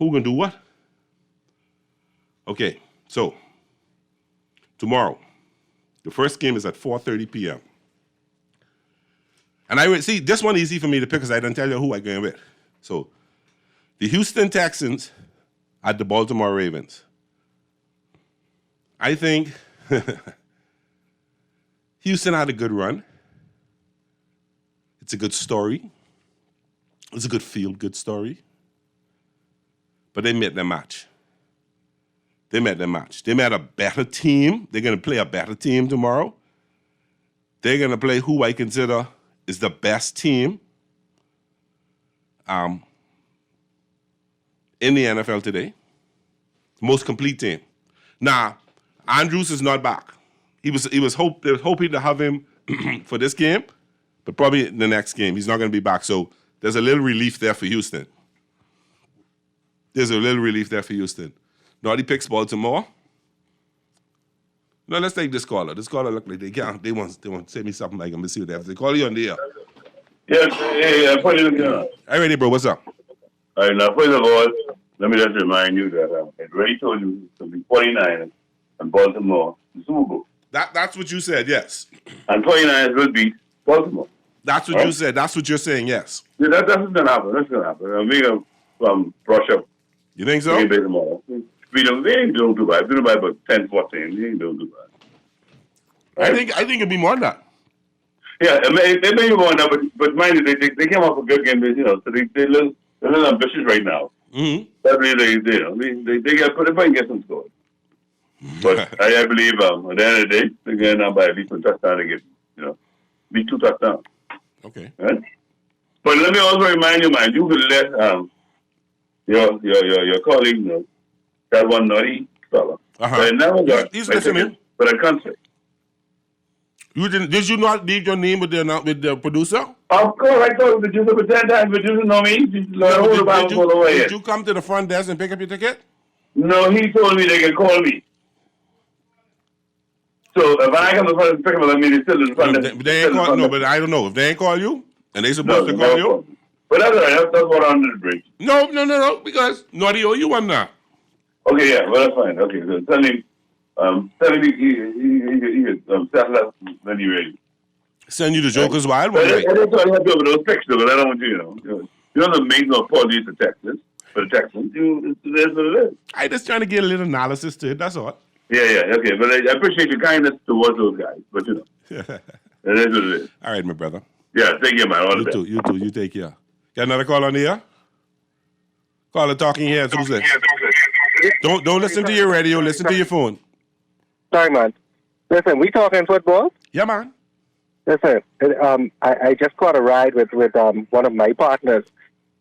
gonna do what? Okay, so tomorrow, the first game is at 4:30 p.m. And I would see this one easy for me to pick because I didn't tell you who I'm going with. So the Houston Texans at the Baltimore Ravens. I think Houston had a good run. It's a good story. It's a good feel-good story. But they met their match. They met a better team. They're going to play a better team tomorrow. They're going to play who I consider is the best team in the NFL today. Most complete team. Now, Andrews is not back. They was hoping to have him for this game, but probably the next game. He's not going to be back. So there's a little relief there for Houston. Naughty picks Baltimore. No, let's take this caller. This caller look like they want to say me something like, I'm going to see what they have to say. Call you on the air. Yes, hey, put it in. Hey, ready, bro. What's up? All right, now, first of all, let me just remind you that I already told you to be 49 and Baltimore the Super Bowl. That's what you said, yes. And 49 will beat Baltimore. That's what you said. That's what you're saying, yes. Yeah, that's going to happen. That's going to happen. I'm going to brush up. You think so? They ain't doing too bad. They're doing about 10, 14. They ain't doing too bad. Right? I think it'd be more than that. Yeah, they may be more than that, but mind you, they came off a good game, so they're a little ambitious right now. Mm-hmm. That means they might get some scores. But I believe at the end of the day, they're going to by at least one touchdown to get, be 2 touchdowns. Okay. Right? But let me also remind you, man, you will let your colleague that one naughty fella. I never got. He's listening. But I can't say. Did you not leave your name with the producer? Of course, I told the producer 10 times, but you know me. Did you come to the front desk and pick up your ticket? No, he told me they can call me. So if I come to the front and pick them up, I mean, they still in the front desk. They ain't call, no, but I don't know. If they ain't call you, and they supposed to call you? But that's all right. That's what under the bridge. No, because Naughty owe you one now. Okay, yeah, well, that's fine. Okay, so tell him he settle up when you're ready. Send you the Joker's Wild one. I don't have to those pictures, but I don't want you don't make no apologies to Texas. For the Texans, it is what it is. I just trying to get a little analysis to it, that's all. Yeah, okay, but I appreciate your kindness towards those guys, but it is what it is. All right, my brother. Yeah, take care, man. All the best. You too, you take care. Got another call on the air? Caller talking here, who's this? Don't listen to your radio, listen to your phone. Sorry, man. Listen, we talking football? Yeah, man. Listen, I just caught a ride with one of my partners.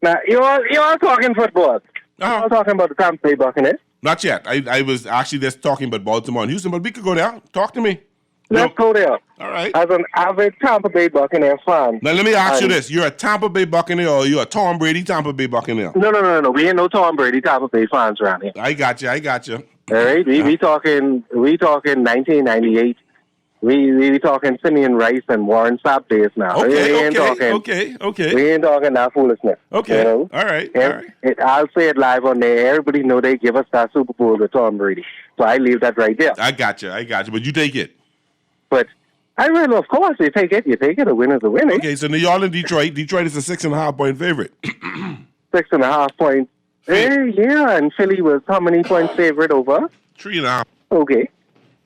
Now, you all talking football. You all talking about the Tampa Bay Buccaneers? Not yet. I was actually just talking about Baltimore and Houston, but we could go there. Talk to me. Let's go there. All right. As an avid Tampa Bay Buccaneer fan. Now, let me ask you this. You're a Tampa Bay Buccaneer or you're a Tom Brady Tampa Bay Buccaneer? No. We ain't no Tom Brady Tampa Bay fans around here. I got you. All right? We talking 1998. We talking Simeon Rice and Warren Sapp days now. Okay. We ain't talking that foolishness. Okay. You know? All right. I'll say it live on there. Everybody know they give us that Super Bowl with Tom Brady. So I leave that right there. I got you. But you take it. But I really, of course, you take it. A win is a win. Okay, so now y'all in Detroit. Detroit is a 6.5-point favorite. 6.5 points. Yeah, and Philly was how many points favorite over? 3.5. Okay.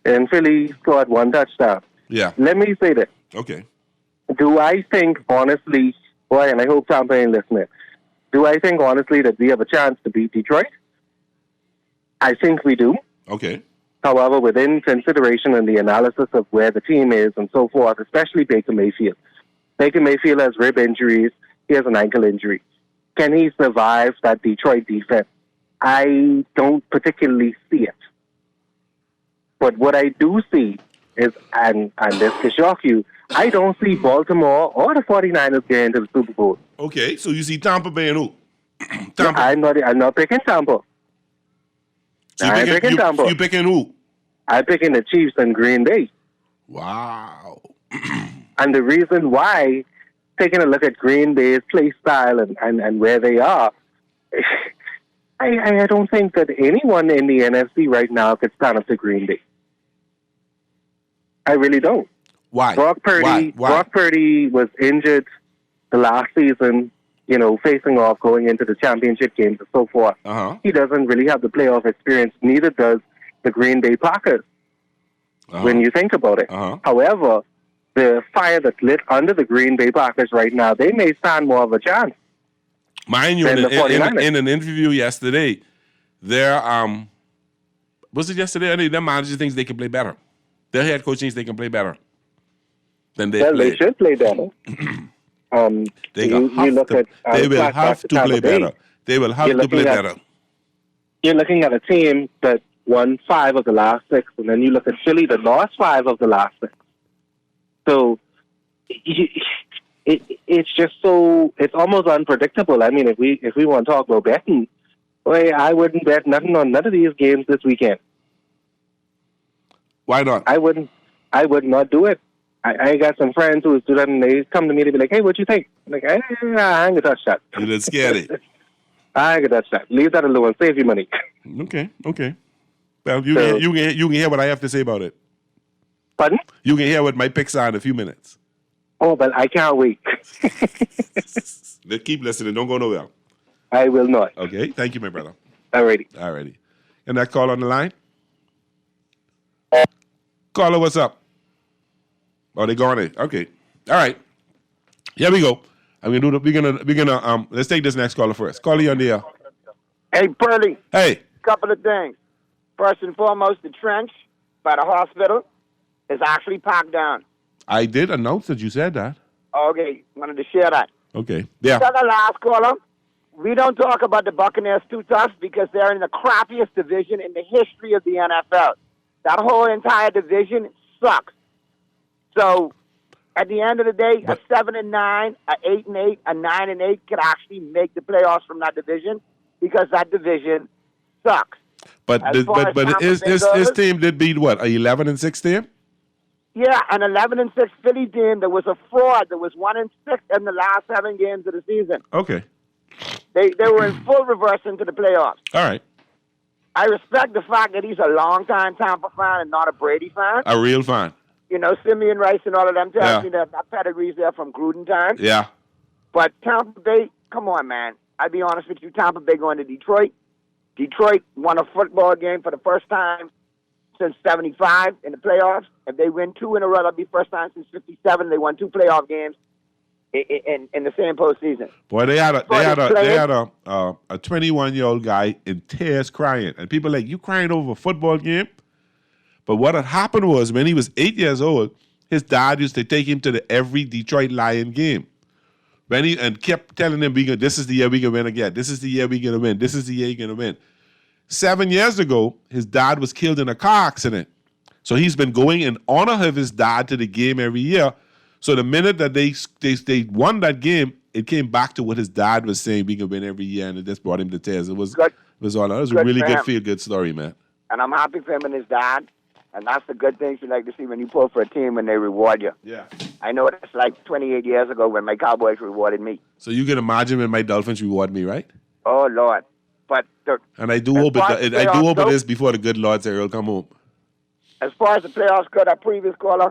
And Philly scored 1 touchdown. Yeah. Let me say this. Okay. Do I think, honestly, and I hope Tampa ain't listening, do I think, honestly, that we have a chance to beat Detroit? I think we do. Okay. However, within consideration and the analysis of where the team is and so forth, especially Baker Mayfield. Baker Mayfield has rib injuries. He has an ankle injury. Can he survive that Detroit defense? I don't particularly see it. But what I do see is, and this could shock you, I don't see Baltimore or the 49ers getting to the Super Bowl. Okay, so you see Tampa Bay and who? Tampa. I'm not picking Tampa. So you picking who? I'm picking the Chiefs and Green Bay. Wow. And the reason why, taking a look at Green Bay's play style and where they are, I don't think that anyone in the NFC right now could stand up to Green Bay. I really don't. Why? Brock Purdy was injured the last season, facing off going into the championship games and so forth. He doesn't really have the playoff experience. Neither does the Green Bay Packers, when you think about it. However, the fire that's lit under the Green Bay Packers right now, they may stand more of a chance. Mind you, in an interview yesterday, was it yesterday? Their manager thinks they can play better. Their head coach thinks they can play better than they play. They should play better. They will have to play better. They will have to play better. You're looking at a team that won 5 of the last 6, and then you look at Philly that lost 5 of the last 6. So it's just so, it's almost unpredictable. I mean, if we want to talk about betting, boy, I wouldn't bet nothing on none of these games this weekend. Why not? I would not do it. I got some friends who do that, and they come to me to be like, "Hey, what you think?" I'm like, I ain't gonna touch that. You didn't scare it. I ain't gonna touch that. Leave that alone. Save your money. Okay. Well, you can hear what I have to say about it. Pardon? You can hear what my picks are in a few minutes. Oh, but I can't wait. Keep listening. Don't go nowhere. I will not. Okay. Thank you, my brother. Alrighty. And that call on the line? Caller, what's up? Oh, they gone in. Okay. All right. Here we go. We're gonna let's take this next caller first. Caller, you on the air. Hey, Pearly. Hey. Couple of things. First and foremost, the trench by the hospital is actually packed down. I did announce that you said that. Okay, wanted to share that. Okay. Yeah. Tell the last caller, we don't talk about the Buccaneers too tough because they're in the crappiest division in the history of the NFL. That whole entire division sucks. So, at the end of the day, a 7-9, a 8-8, a 9-8 could actually make the playoffs from that division because that division sucks. But his team did beat what? A 11-6 team? Yeah, an 11-6 Philly team that was a fraud. That was 1-6 in the last 7 games of the season. Okay. They were in full reverse into the playoffs. All right. I respect the fact that he's a longtime Tampa fan and not a Brady fan. A real fan. You know, Simeon Rice and all of them tell me that pedigree's there from Gruden time. Yeah. But Tampa Bay, come on, man. I'll be honest with you. Tampa Bay going to Detroit. Detroit won a football game for the first time since 75 in the playoffs. If they win 2 in a row, that'll be first time since 57. They won 2 playoff games in the same postseason. Boy, they had a 21-year-old guy in tears crying, and people like, you crying over a football game? But what had happened was when he was 8 years old, his dad used to take him to every Detroit Lion game. And kept telling him, this is the year we're going to win again. This is the year we're going to win. This is the year you're going to win. 7 years ago, his dad was killed in a car accident. So he's been going in honor of his dad to the game every year. So the minute that they won that game, it came back to what his dad was saying, we can win every year, and it just brought him to tears. It was a really good feel-good story, man. And I'm happy for him and his dad. And that's the good things you like to see when you pull for a team when they reward you. Yeah. I know it's like 28 years ago when my Cowboys rewarded me. So you can imagine when my Dolphins reward me, right? Oh, Lord. But and I do hope it is before the good Lord say, come home. As far as the playoffs go, that previous caller,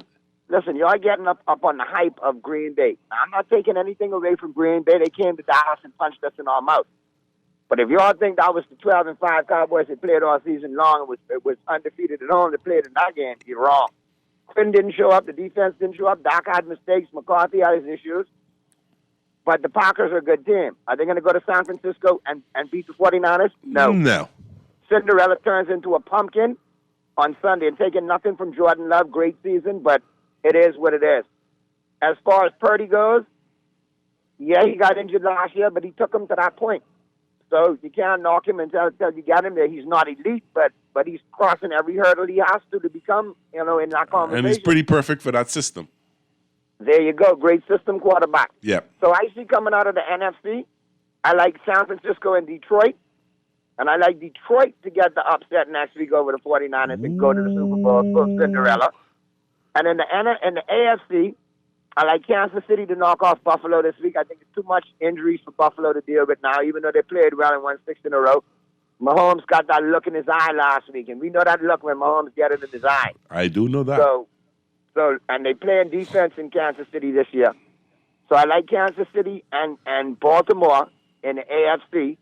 listen, y'all getting up on the hype of Green Bay. Now, I'm not taking anything away from Green Bay. They came to Dallas and punched us in our mouth. But if y'all think that was the 12-5 Cowboys that played all season long and was undefeated at home that played in that game, you're wrong. Quinn didn't show up. The defense didn't show up. Doc had mistakes. McCarthy had his issues. But the Packers are a good team. Are they going to go to San Francisco and beat the 49ers? No. Cinderella turns into a pumpkin on Sunday and taking nothing from Jordan Love. Great season, but it is what it is. As far as Purdy goes, yeah, he got injured last year, but he took him to that point. So you can't knock him until you get him there. He's not elite, but he's crossing every hurdle he has to become, in that conversation. And he's pretty perfect for that system. There you go. Great system quarterback. Yeah. So I see coming out of the NFC, I like San Francisco and Detroit. And I like Detroit to get the upset next week over the 49ers and go to the Super Bowl, go Cinderella. And in the AFC, I like Kansas City to knock off Buffalo this week. I think it's too much injuries for Buffalo to deal with now, even though they played well and won 6 in a row. Mahomes got that look in his eye last week, and we know that look when Mahomes gets it in his eye. I do know that. So and they play in defense in Kansas City this year. So I like Kansas City and Baltimore in the AFC.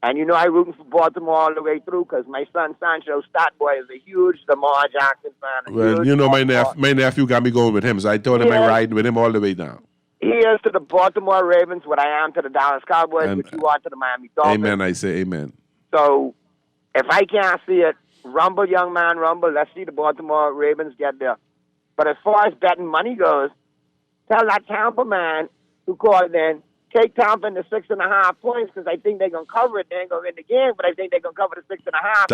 And I'm rooting for Baltimore all the way through because my son Sancho Statboy is a huge Lamar Jackson fan. Well, my nephew got me going with him, so I told him I'm riding with him all the way down. He is to the Baltimore Ravens what I am to the Dallas Cowboys, what you are to the Miami Dolphins. Amen, I say amen. So if I can't see it, rumble, young man, rumble. Let's see the Baltimore Ravens get there. But as far as betting money goes, tell that Tampa man who called in, take Tampa in the 6.5 points because I think they're going to cover it. They ain't going to win the game, but I think they're going to cover the 6.5.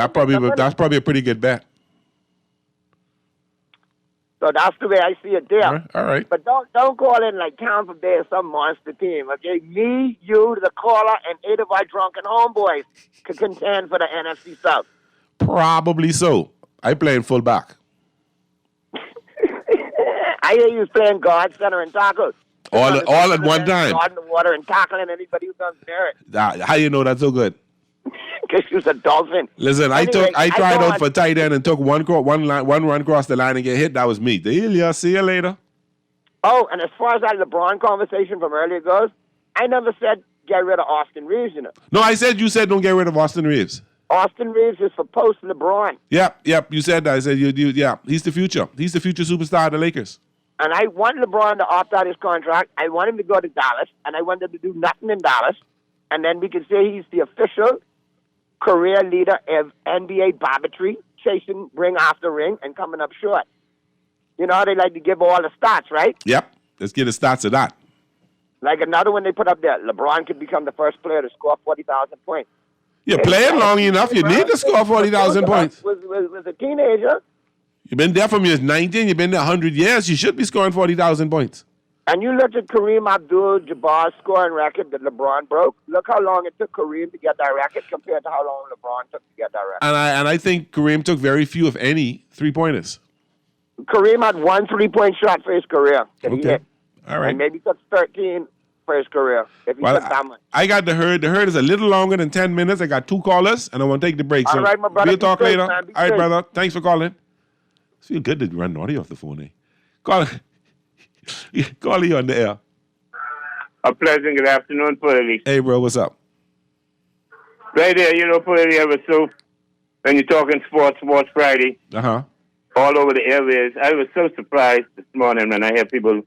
That's probably a pretty good bet. So that's the way I see it there. All right. But don't call in like Tampa Bay or some monster team, okay? Me, you, the caller, and 8 of our drunken homeboys could contend for the NFC South. Probably so. I play in fullback. I hear you playing guard, center, and tackle. All at one time. Guard in the water and tackling anybody who comes near it. How you know that's so good? Because she was a dolphin. Listen, Anyway, I tried out thought- for tight end and took one run across the line and get hit. That was me. Delia, see you later. Oh, and as far as that LeBron conversation from earlier goes, I never said get rid of Austin Reeves, you know. No, you said don't get rid of Austin Reeves. Austin Reeves is for post-LeBron. Yep. You said that. I said yeah. He's the future. He's the future superstar of the Lakers. And I want LeBron to opt out his contract. I want him to go to Dallas, and I want him to do nothing in Dallas. And then we can say he's the official career leader of NBA Barbatry, chasing ring after ring and coming up short. You know how they like to give all the stats, right? Yep. Let's get the stats of that. Like another one they put up there, LeBron could become the first player to score 40,000 points. You're playing long enough. You need to score 40,000 points. Was a teenager. You've been there from years 19. You've been there 100 years. You should be scoring 40,000 points. And you look at Kareem Abdul-Jabbar's scoring record that LeBron broke. Look how long it took Kareem to get that record compared to how long LeBron took to get that record. And I think Kareem took very few, if any, three-pointers. Kareem had 1 3-point shot for his career that he hit. All right. And maybe took 13 for his career if he took that much. I got the herd. The herd is a little longer than 10 minutes. I got 2 callers, and I want to take the break. All right, my brother. We'll talk Be safe, later. man. Be All right, safe. brother. Thanks for calling. It's feel good to run naughty off the phone, eh? Call you on the air. A pleasant good afternoon, Pearly. Hey, bro, what's up? Right there, Pearly, I was so, when you're talking Sports Friday, Uh-huh. all over the airways, I was so surprised this morning when I hear people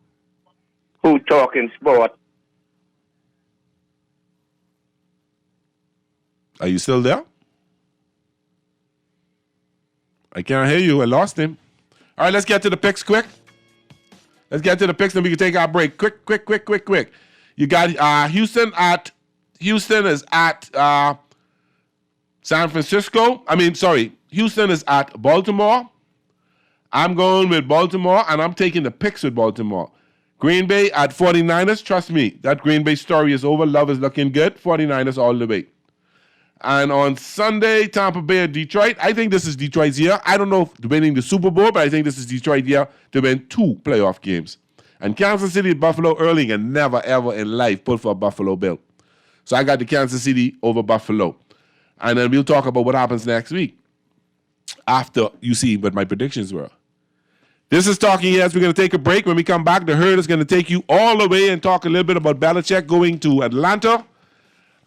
who talk in sport. Are you still there? I can't hear you. I lost him. All right, let's get to the picks quick. Let's get to the picks, and we can take our break. Quick. You got Houston is at San Francisco. Houston is at Baltimore. I'm going with Baltimore, and I'm taking the picks with Baltimore. Green Bay at 49ers. Trust me, that Green Bay story is over. Love is looking good. 49ers all the way. And on Sunday, Tampa Bay at Detroit. I think this is Detroit's year. I don't know if winning the Super Bowl, but I think this is Detroit's year to win 2 playoff games. And Kansas City at Buffalo. Early and never, ever in life put for a Buffalo Bill. So I got the Kansas City over Buffalo. And then we'll talk about what happens next week after you see what my predictions were. This is Talking Heads. We're going to take a break. When we come back, the herd is going to take you all the way and talk a little bit about Belichick going to Atlanta.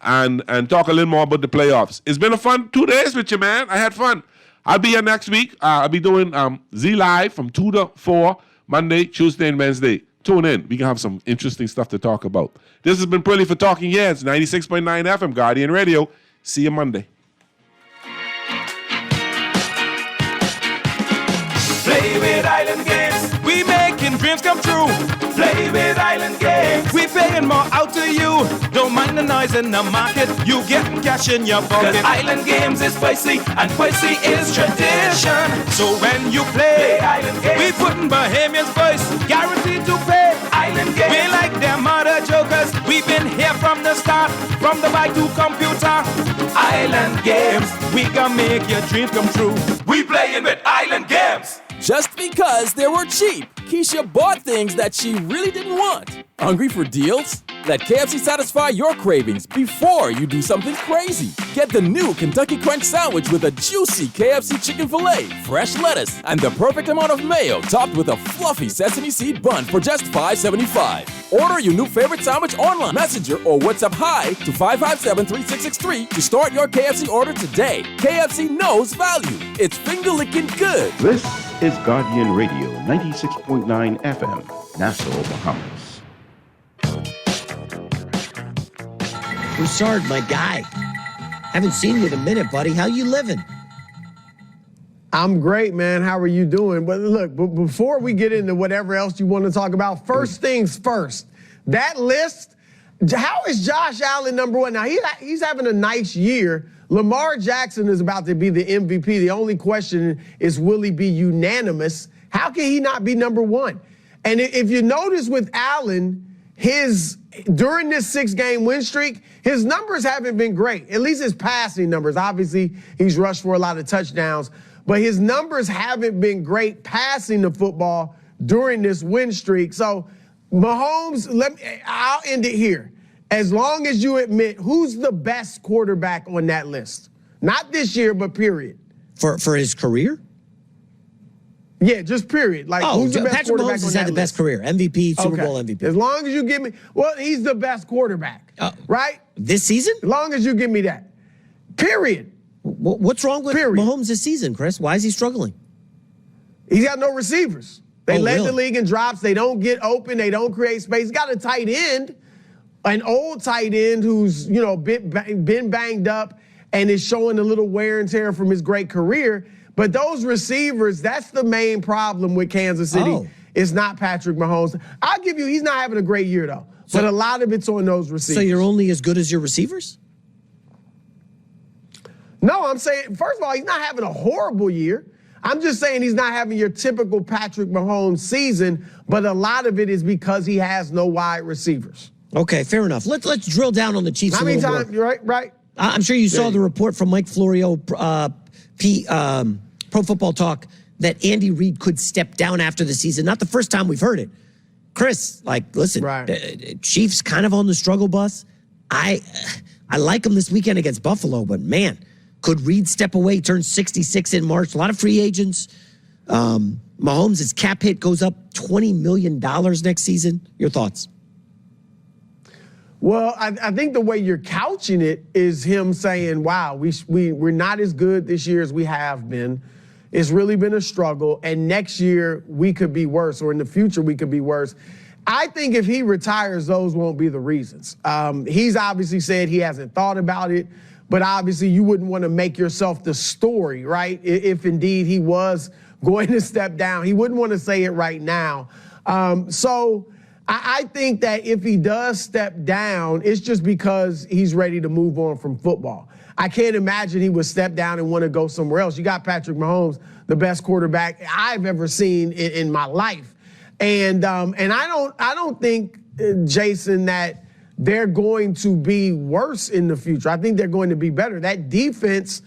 And talk a little more about the playoffs. It's been a fun 2 days with you, man. I had fun. I'll be here next week. I'll be doing Z Live from 2 to 4, Monday, Tuesday, and Wednesday. Tune in. We can have some interesting stuff to talk about. This has been Prilly for Talking Heads, 96.9 FM, Guardian Radio. See you Monday. Play with Island Games. We making dreams come true. Play with Island Games. We paying more out to you. Don't mind the noise in the market. You getting cash in your pocket. 'Cause Island Games is spicy and spicy is tradition. So when you play Island Games, we putting Bahamians first. Guaranteed to pay. Island Games. We like them other jokers. We've been here from the start. From the bike to computer. Island Games. We gonna make your dreams come true. We playing with Island Games. Just because they were cheap, Keisha bought things that she really didn't want. Hungry for deals? Let KFC satisfy your cravings before you do something crazy. Get the new Kentucky Crunch Sandwich with a juicy KFC chicken filet, fresh lettuce, and the perfect amount of mayo topped with a fluffy sesame seed bun for just $5.75. Order your new favorite sandwich online, Messenger, or WhatsApp hi to 557-3663 to start your KFC order today. KFC knows value. It's finger-licking good. This is Guardian Radio, 96.9 FM, Nassau, Bahamas. Broussard, my guy. Haven't seen you in a minute, buddy. How you living? I'm great, man. How are you doing? But look, before we get into whatever else you want to talk about, first things first. That list, how is Josh Allen number one? Now, he's having a nice year. Lamar Jackson is about to be the MVP. The only question is, will he be unanimous? How can he not be number one? And if you notice with Allen, during this 6-game win streak, his numbers haven't been great. At least his passing numbers. Obviously, he's rushed for a lot of touchdowns, but his numbers haven't been great passing the football during this win streak. So Mahomes, I'll end it here. As long as you admit who's the best quarterback on that list. Not this year, but period. For his career? Yeah, just period. Like, who's the best Patrick quarterback Mahomes has on that had the best career. MVP, Super Bowl MVP. As long as you give me, well, he's the best quarterback, right? This season? As long as you give me that. Period. What's wrong with Mahomes this season, Chris? Why is he struggling? He's got no receivers. They led the league in drops. They don't get open. They don't create space. He's got a tight end, an old tight end who's, been banged up and is showing a little wear and tear from his great career. But those receivers, that's the main problem with Kansas City. It's not Patrick Mahomes. I'll give you, he's not having a great year, though. But a lot of it's on those receivers. So you're only as good as your receivers? No, I'm saying, first of all, he's not having a horrible year. I'm just saying he's not having your typical Patrick Mahomes season, but a lot of it is because he has no wide receivers. Okay, fair enough. Let's drill down on the Chiefs a little more. How many times, right? I'm sure you saw the report from Mike Florio, Pro Football Talk, that Andy Reid could step down after the season. Not the first time we've heard it. Chris, listen, Chiefs kind of on the struggle bus. I like him this weekend against Buffalo, but man, could Reid step away, turn 66 in March? A lot of free agents. Mahomes' cap hit goes up $20 million next season. Your thoughts? Well, I think the way you're couching it is him saying, wow, we're not as good this year as we have been. It's really been a struggle, and next year we could be worse, or in the future we could be worse. I think if he retires, those won't be the reasons. He's obviously said he hasn't thought about it, but obviously you wouldn't want to make yourself the story, right? If indeed he was going to step down, he wouldn't want to say it right now. So I think that if he does step down, it's just because he's ready to move on from football. I can't imagine he would step down and want to go somewhere else. You got Patrick Mahomes, the best quarterback I've ever seen in my life. And I don't think, Jason, that they're going to be worse in the future. I think they're going to be better. That defense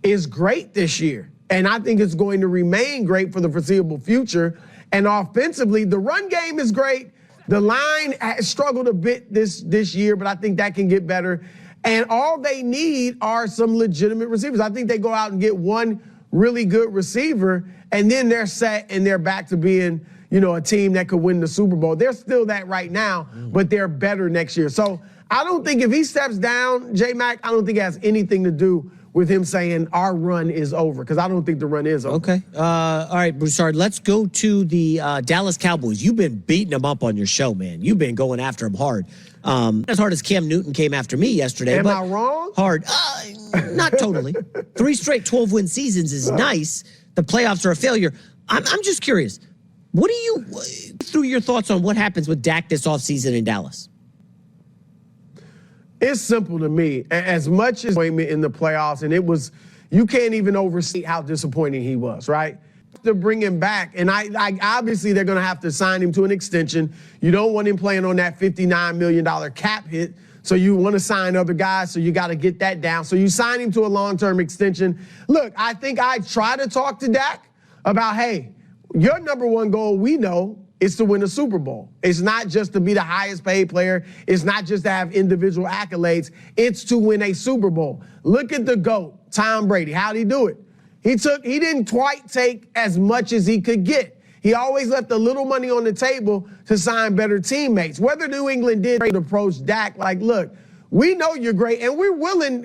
is great this year, and I think it's going to remain great for the foreseeable future. And offensively, the run game is great. The line has struggled a bit this year, but I think that can get better. And all they need are some legitimate receivers. I think they go out and get one really good receiver, and then they're set and they're back to being, a team that could win the Super Bowl. They're still that right now, but they're better next year. So I don't think if he steps down, J-Mac, I don't think it has anything to do with him saying our run is over, because I don't think the run is over. Okay. All right, Broussard, let's go to the Dallas Cowboys. You've been beating them up on your show, man. You've been going after them hard. As hard as Cam Newton came after me yesterday. Am I wrong? Hard. Not totally. 3 straight 12-win seasons is nice. The playoffs are a failure. I'm just curious. What do you, through your thoughts on what happens with Dak this offseason in Dallas? It's simple to me. As much as in the playoffs, and you can't even oversee how disappointing he was, right? To bring him back, and I obviously they're going to have to sign him to an extension. You don't want him playing on that $59 million cap hit, so you want to sign other guys, so you got to get that down. So you sign him to a long-term extension. Look, I think I try to talk to Dak about, hey, your number one goal, we know, is to win a Super Bowl. It's not just to be the highest paid player. It's not just to have individual accolades. It's to win a Super Bowl. Look at the GOAT, Tom Brady. How'd he do it? He didn't quite take as much as he could get. He always left a little money on the table to sign better teammates. Whether New England did approach Dak, like, look, we know you're great, and we're willing,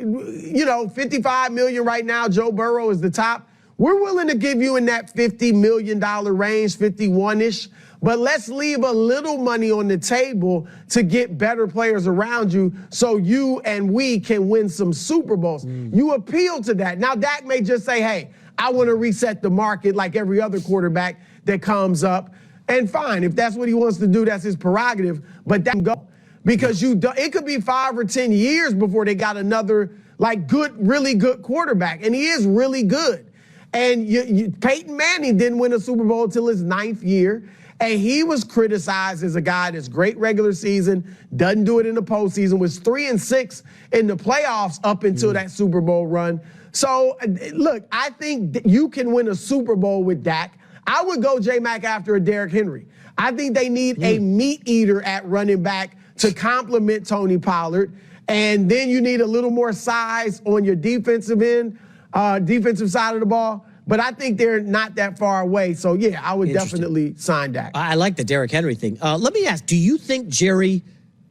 $55 million right now. Joe Burrow is the top. We're willing to give you in that $50 million range, 51-ish. But let's leave a little money on the table to get better players around you so you and we can win some Super Bowls. You appeal to that. Now, Dak may just say, hey, I want to reset the market like every other quarterback that comes up. And fine, if that's what he wants to do, that's his prerogative. But that can go. Because it could be 5 or 10 years before they got another, really good quarterback. And he is really good. And Peyton Manning didn't win a Super Bowl until his 9th year. And he was criticized as a guy that's great regular season, doesn't do it in the postseason, was 3-6 in the playoffs up until that Super Bowl run. So, look, I think you can win a Super Bowl with Dak. I would go J-Mac after a Derrick Henry. I think they need a meat eater at running back to complement Tony Pollard. And then you need a little more size on your defensive end, defensive side of the ball. But I think they're not that far away. So, yeah, I would definitely sign Dak. I like the Derrick Henry thing. Let me ask, do you think Jerry,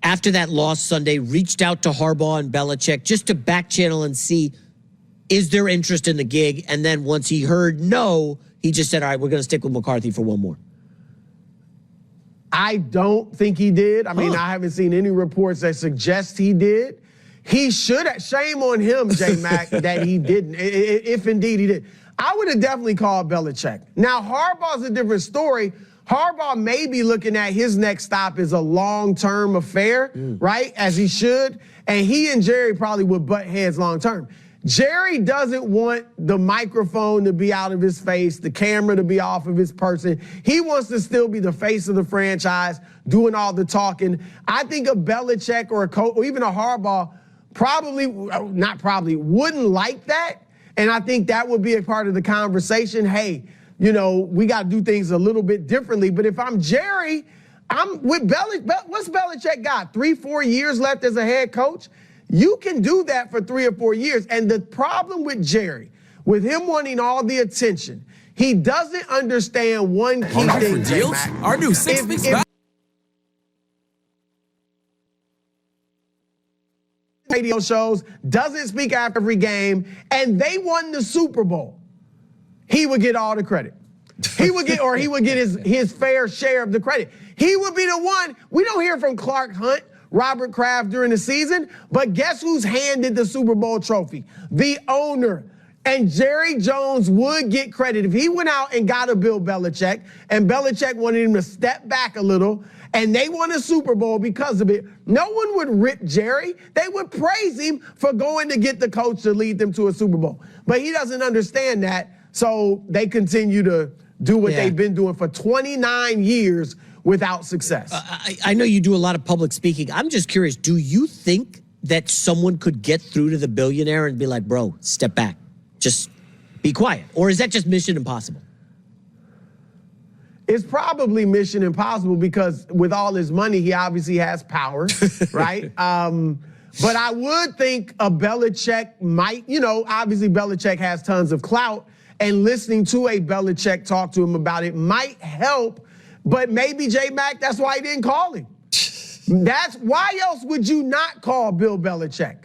after that loss Sunday, reached out to Harbaugh and Belichick just to back channel and see, is there interest in the gig? And then once he heard no, he just said, all right, we're going to stick with McCarthy for one more. I don't think he did. I mean, I haven't seen any reports that suggest he did. He should have. Shame on him, J-Mac, that he didn't, if indeed he did. I would have definitely called Belichick. Now, Harbaugh's a different story. Harbaugh may be looking at his next stop as a long-term affair, right, as he should. And he and Jerry probably would butt heads long-term. Jerry doesn't want the microphone to be out of his face, the camera to be off of his person. He wants to still be the face of the franchise, doing all the talking. I think a Belichick or a coach, or even a Harbaugh, wouldn't like that. And I think that would be a part of the conversation. Hey, you know, we got to do things a little bit differently. But if I'm Jerry, I'm with Belichick. What's Belichick got? 3-4 years left as a head coach? You can do that for 3 or 4 years. And the problem with Jerry, with him wanting all the attention, he doesn't understand one key thing. For deals? Our new 6 weeks back. Radio shows, doesn't speak after every game, and they won the Super Bowl, he would get all the credit. He would get his fair share of the credit. He would be the one. We don't hear from Clark Hunt, Robert Kraft during the season, but guess who's handed the Super Bowl trophy? The owner. And Jerry Jones would get credit if he went out and got a Bill Belichick, and Belichick wanted him to step back a little, and they won a Super Bowl because of it. No one would rip Jerry. They would praise him for going to get the coach to lead them to a Super Bowl. But he doesn't understand that, so they continue to do what they've been doing for 29 years without success. I know you do a lot of public speaking. I'm just curious, do you think that someone could get through to the billionaire and be like, bro, step back, just be quiet? Or is that just mission impossible? It's probably mission impossible because with all his money, he obviously has power, right? But I would think a Belichick might, obviously Belichick has tons of clout, and listening to a Belichick talk to him about it might help, but maybe J-Mac, that's why he didn't call him. That's why else would you not call Bill Belichick?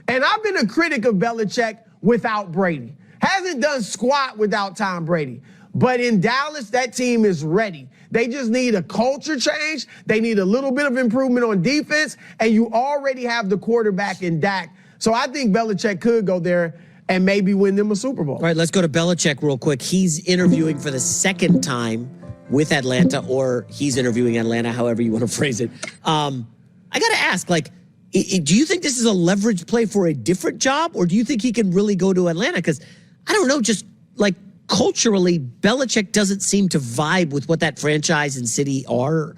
And I've been a critic of Belichick without Brady. Hasn't done squat without Tom Brady. But in Dallas, that team is ready. They just need a culture change. They need a little bit of improvement on defense, and you already have the quarterback in Dak. So I think Belichick could go there and maybe win them a Super Bowl. All right, let's go to Belichick real quick. He's interviewing for the second time with Atlanta, or he's interviewing Atlanta, however you want to phrase it. I got to ask, do you think this is a leverage play for a different job, or do you think he can really go to Atlanta? Because, I don't know, just culturally, Belichick doesn't seem to vibe with what that franchise and city are.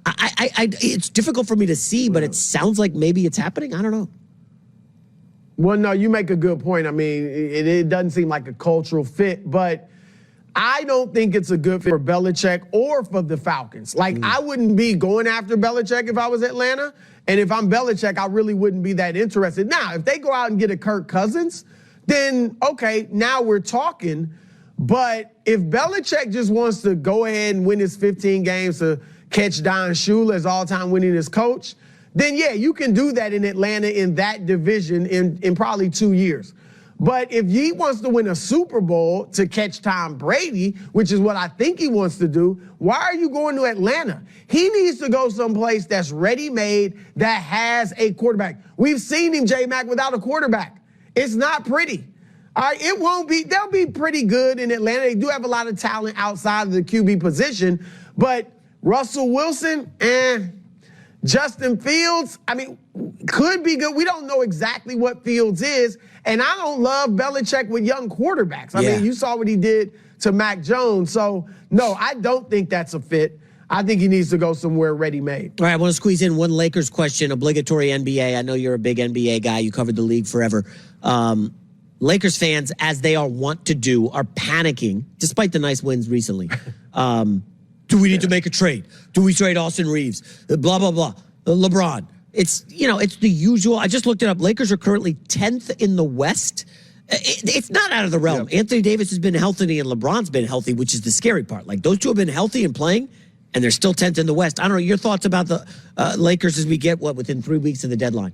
It's difficult for me to see, but it sounds like maybe it's happening. I don't know. Well, no, you make a good point. I mean, it doesn't seem like a cultural fit, but I don't think it's a good fit for Belichick or for the Falcons. I wouldn't be going after Belichick if I was Atlanta. And if I'm Belichick, I really wouldn't be that interested. Now, if they go out and get a Kirk Cousins, then, okay, now we're talking. But if Belichick just wants to go ahead and win his 15 games to catch Don Shula as all-time winningest coach, then, yeah, you can do that in Atlanta in that division in probably 2 years. But if he wants to win a Super Bowl to catch Tom Brady, which is what I think he wants to do, why are you going to Atlanta? He needs to go someplace that's ready-made, that has a quarterback. We've seen him, J-Mac, without a quarterback. It's not pretty. All right, it won't be. They'll be pretty good in Atlanta. They do have a lot of talent outside of the QB position, but Russell Wilson, Justin Fields, I mean, could be good. We don't know exactly what Fields is, and I don't love Belichick with young quarterbacks. I mean, you saw what he did to Mac Jones. So, no, I don't think that's a fit. I think he needs to go somewhere ready-made. All right, I want to squeeze in one Lakers question, obligatory NBA. I know you're a big NBA guy. You covered the league forever. Lakers fans, as they are wont to do, are panicking, despite the nice wins recently. Do we need to make a trade? Do we trade Austin Reeves? Blah, blah, blah. LeBron. It's the usual. I just looked it up. Lakers are currently 10th in the West. It's not out of the realm. Yep. Anthony Davis has been healthy and LeBron's been healthy, which is the scary part. Like, those two have been healthy and playing, and they're still 10th in the West. I don't know, your thoughts about the Lakers as we get, within 3 weeks of the deadline?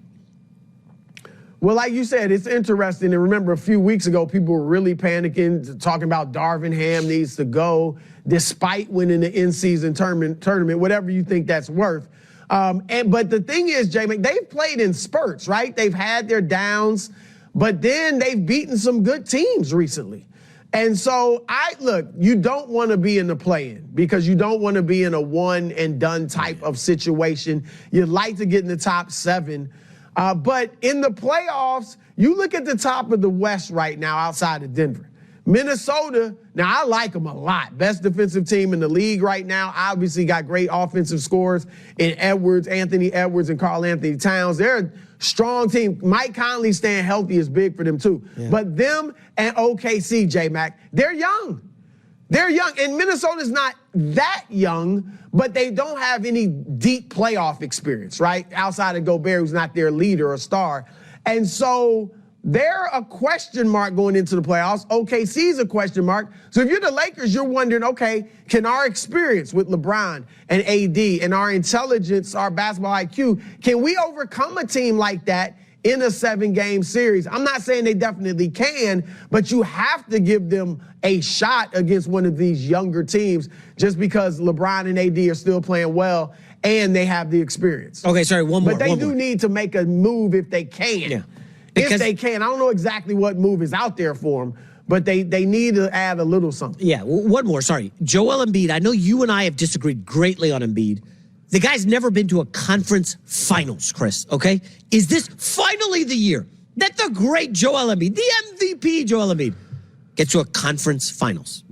Well, like you said, it's interesting. And remember, a few weeks ago, people were really panicking, talking about Darvin Ham needs to go, despite winning the in-season tournament, whatever you think that's worth. But the thing is, Jamie, they've played in spurts, right? They've had their downs, but then they've beaten some good teams recently. And so, you don't want to be in the play-in because you don't want to be in a one-and-done type of situation. You'd like to get in the top 7. But in the playoffs, you look at the top of the West right now outside of Denver. Minnesota, now I like them a lot. Best defensive team in the league right now. Obviously got great offensive scores in Anthony Edwards and Karl Anthony Towns. They're a strong team. Mike Conley staying healthy is big for them too. Yeah. But them and OKC, J-Mac, they're young. They're young. And Minnesota's not that young, but they don't have any deep playoff experience, right? Outside of Gobert, who's not their leader or star. And so they're a question mark going into the playoffs. OKC's a question mark. So if you're the Lakers, you're wondering, okay, can our experience with LeBron and AD and our intelligence, our basketball IQ, can we overcome a team like that in a 7-game series? I'm not saying they definitely can, but you have to give them a shot against one of these younger teams just because LeBron and AD are still playing well and they have the experience. Okay, sorry, one more. But they do need to make a move if they can. Yeah. If they can. I don't know exactly what move is out there for them, but they need to add a little something. Yeah, one more, sorry. Joel Embiid, I know you and I have disagreed greatly on Embiid. The guy's never been to a conference finals, Chris, okay? Is this finally the year that the great Joel Embiid, the MVP Joel Embiid, gets to a conference finals?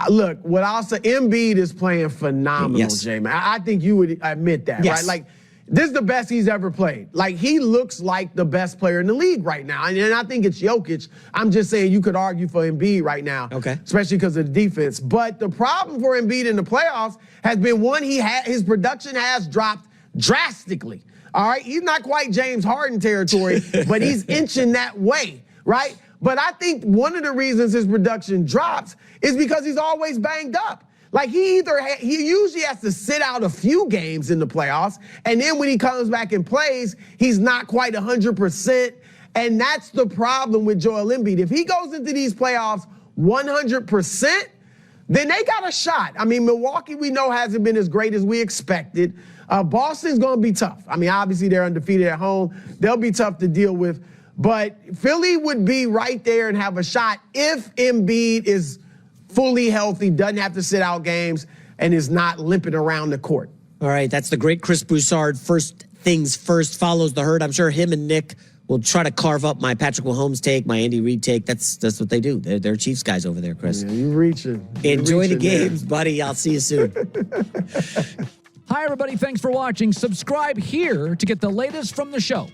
Look, what I'll say, Embiid is playing phenomenal, J-Man. I think you would admit that, right? Like, this is the best he's ever played. Like, he looks like the best player in the league right now. And I think it's Jokic. I'm just saying you could argue for Embiid right now, especially because of the defense. But the problem for Embiid in the playoffs has been, one, his production has dropped drastically. All right? He's not quite James Harden territory, but he's inching that way, right? But I think one of the reasons his production drops is because he's always banged up. Like, he usually has to sit out a few games in the playoffs, and then when he comes back and plays, he's not quite 100%, and that's the problem with Joel Embiid. If he goes into these playoffs 100%, then they got a shot. I mean, Milwaukee, we know, hasn't been as great as we expected. Boston's going to be tough. I mean, obviously, they're undefeated at home. They'll be tough to deal with, but Philly would be right there and have a shot if Embiid is fully healthy, doesn't have to sit out games, and is not limping around the court. All right, that's the great Chris Broussard. First things first, follows the herd. I'm sure him and Nick will try to carve up my Patrick Mahomes take, my Andy Reid take. That's what they do. They're Chiefs guys over there, Chris. Yeah, you're reaching. Enjoy the games, buddy. I'll see you soon. Hi, everybody. Thanks for watching. Subscribe here to get the latest from the show.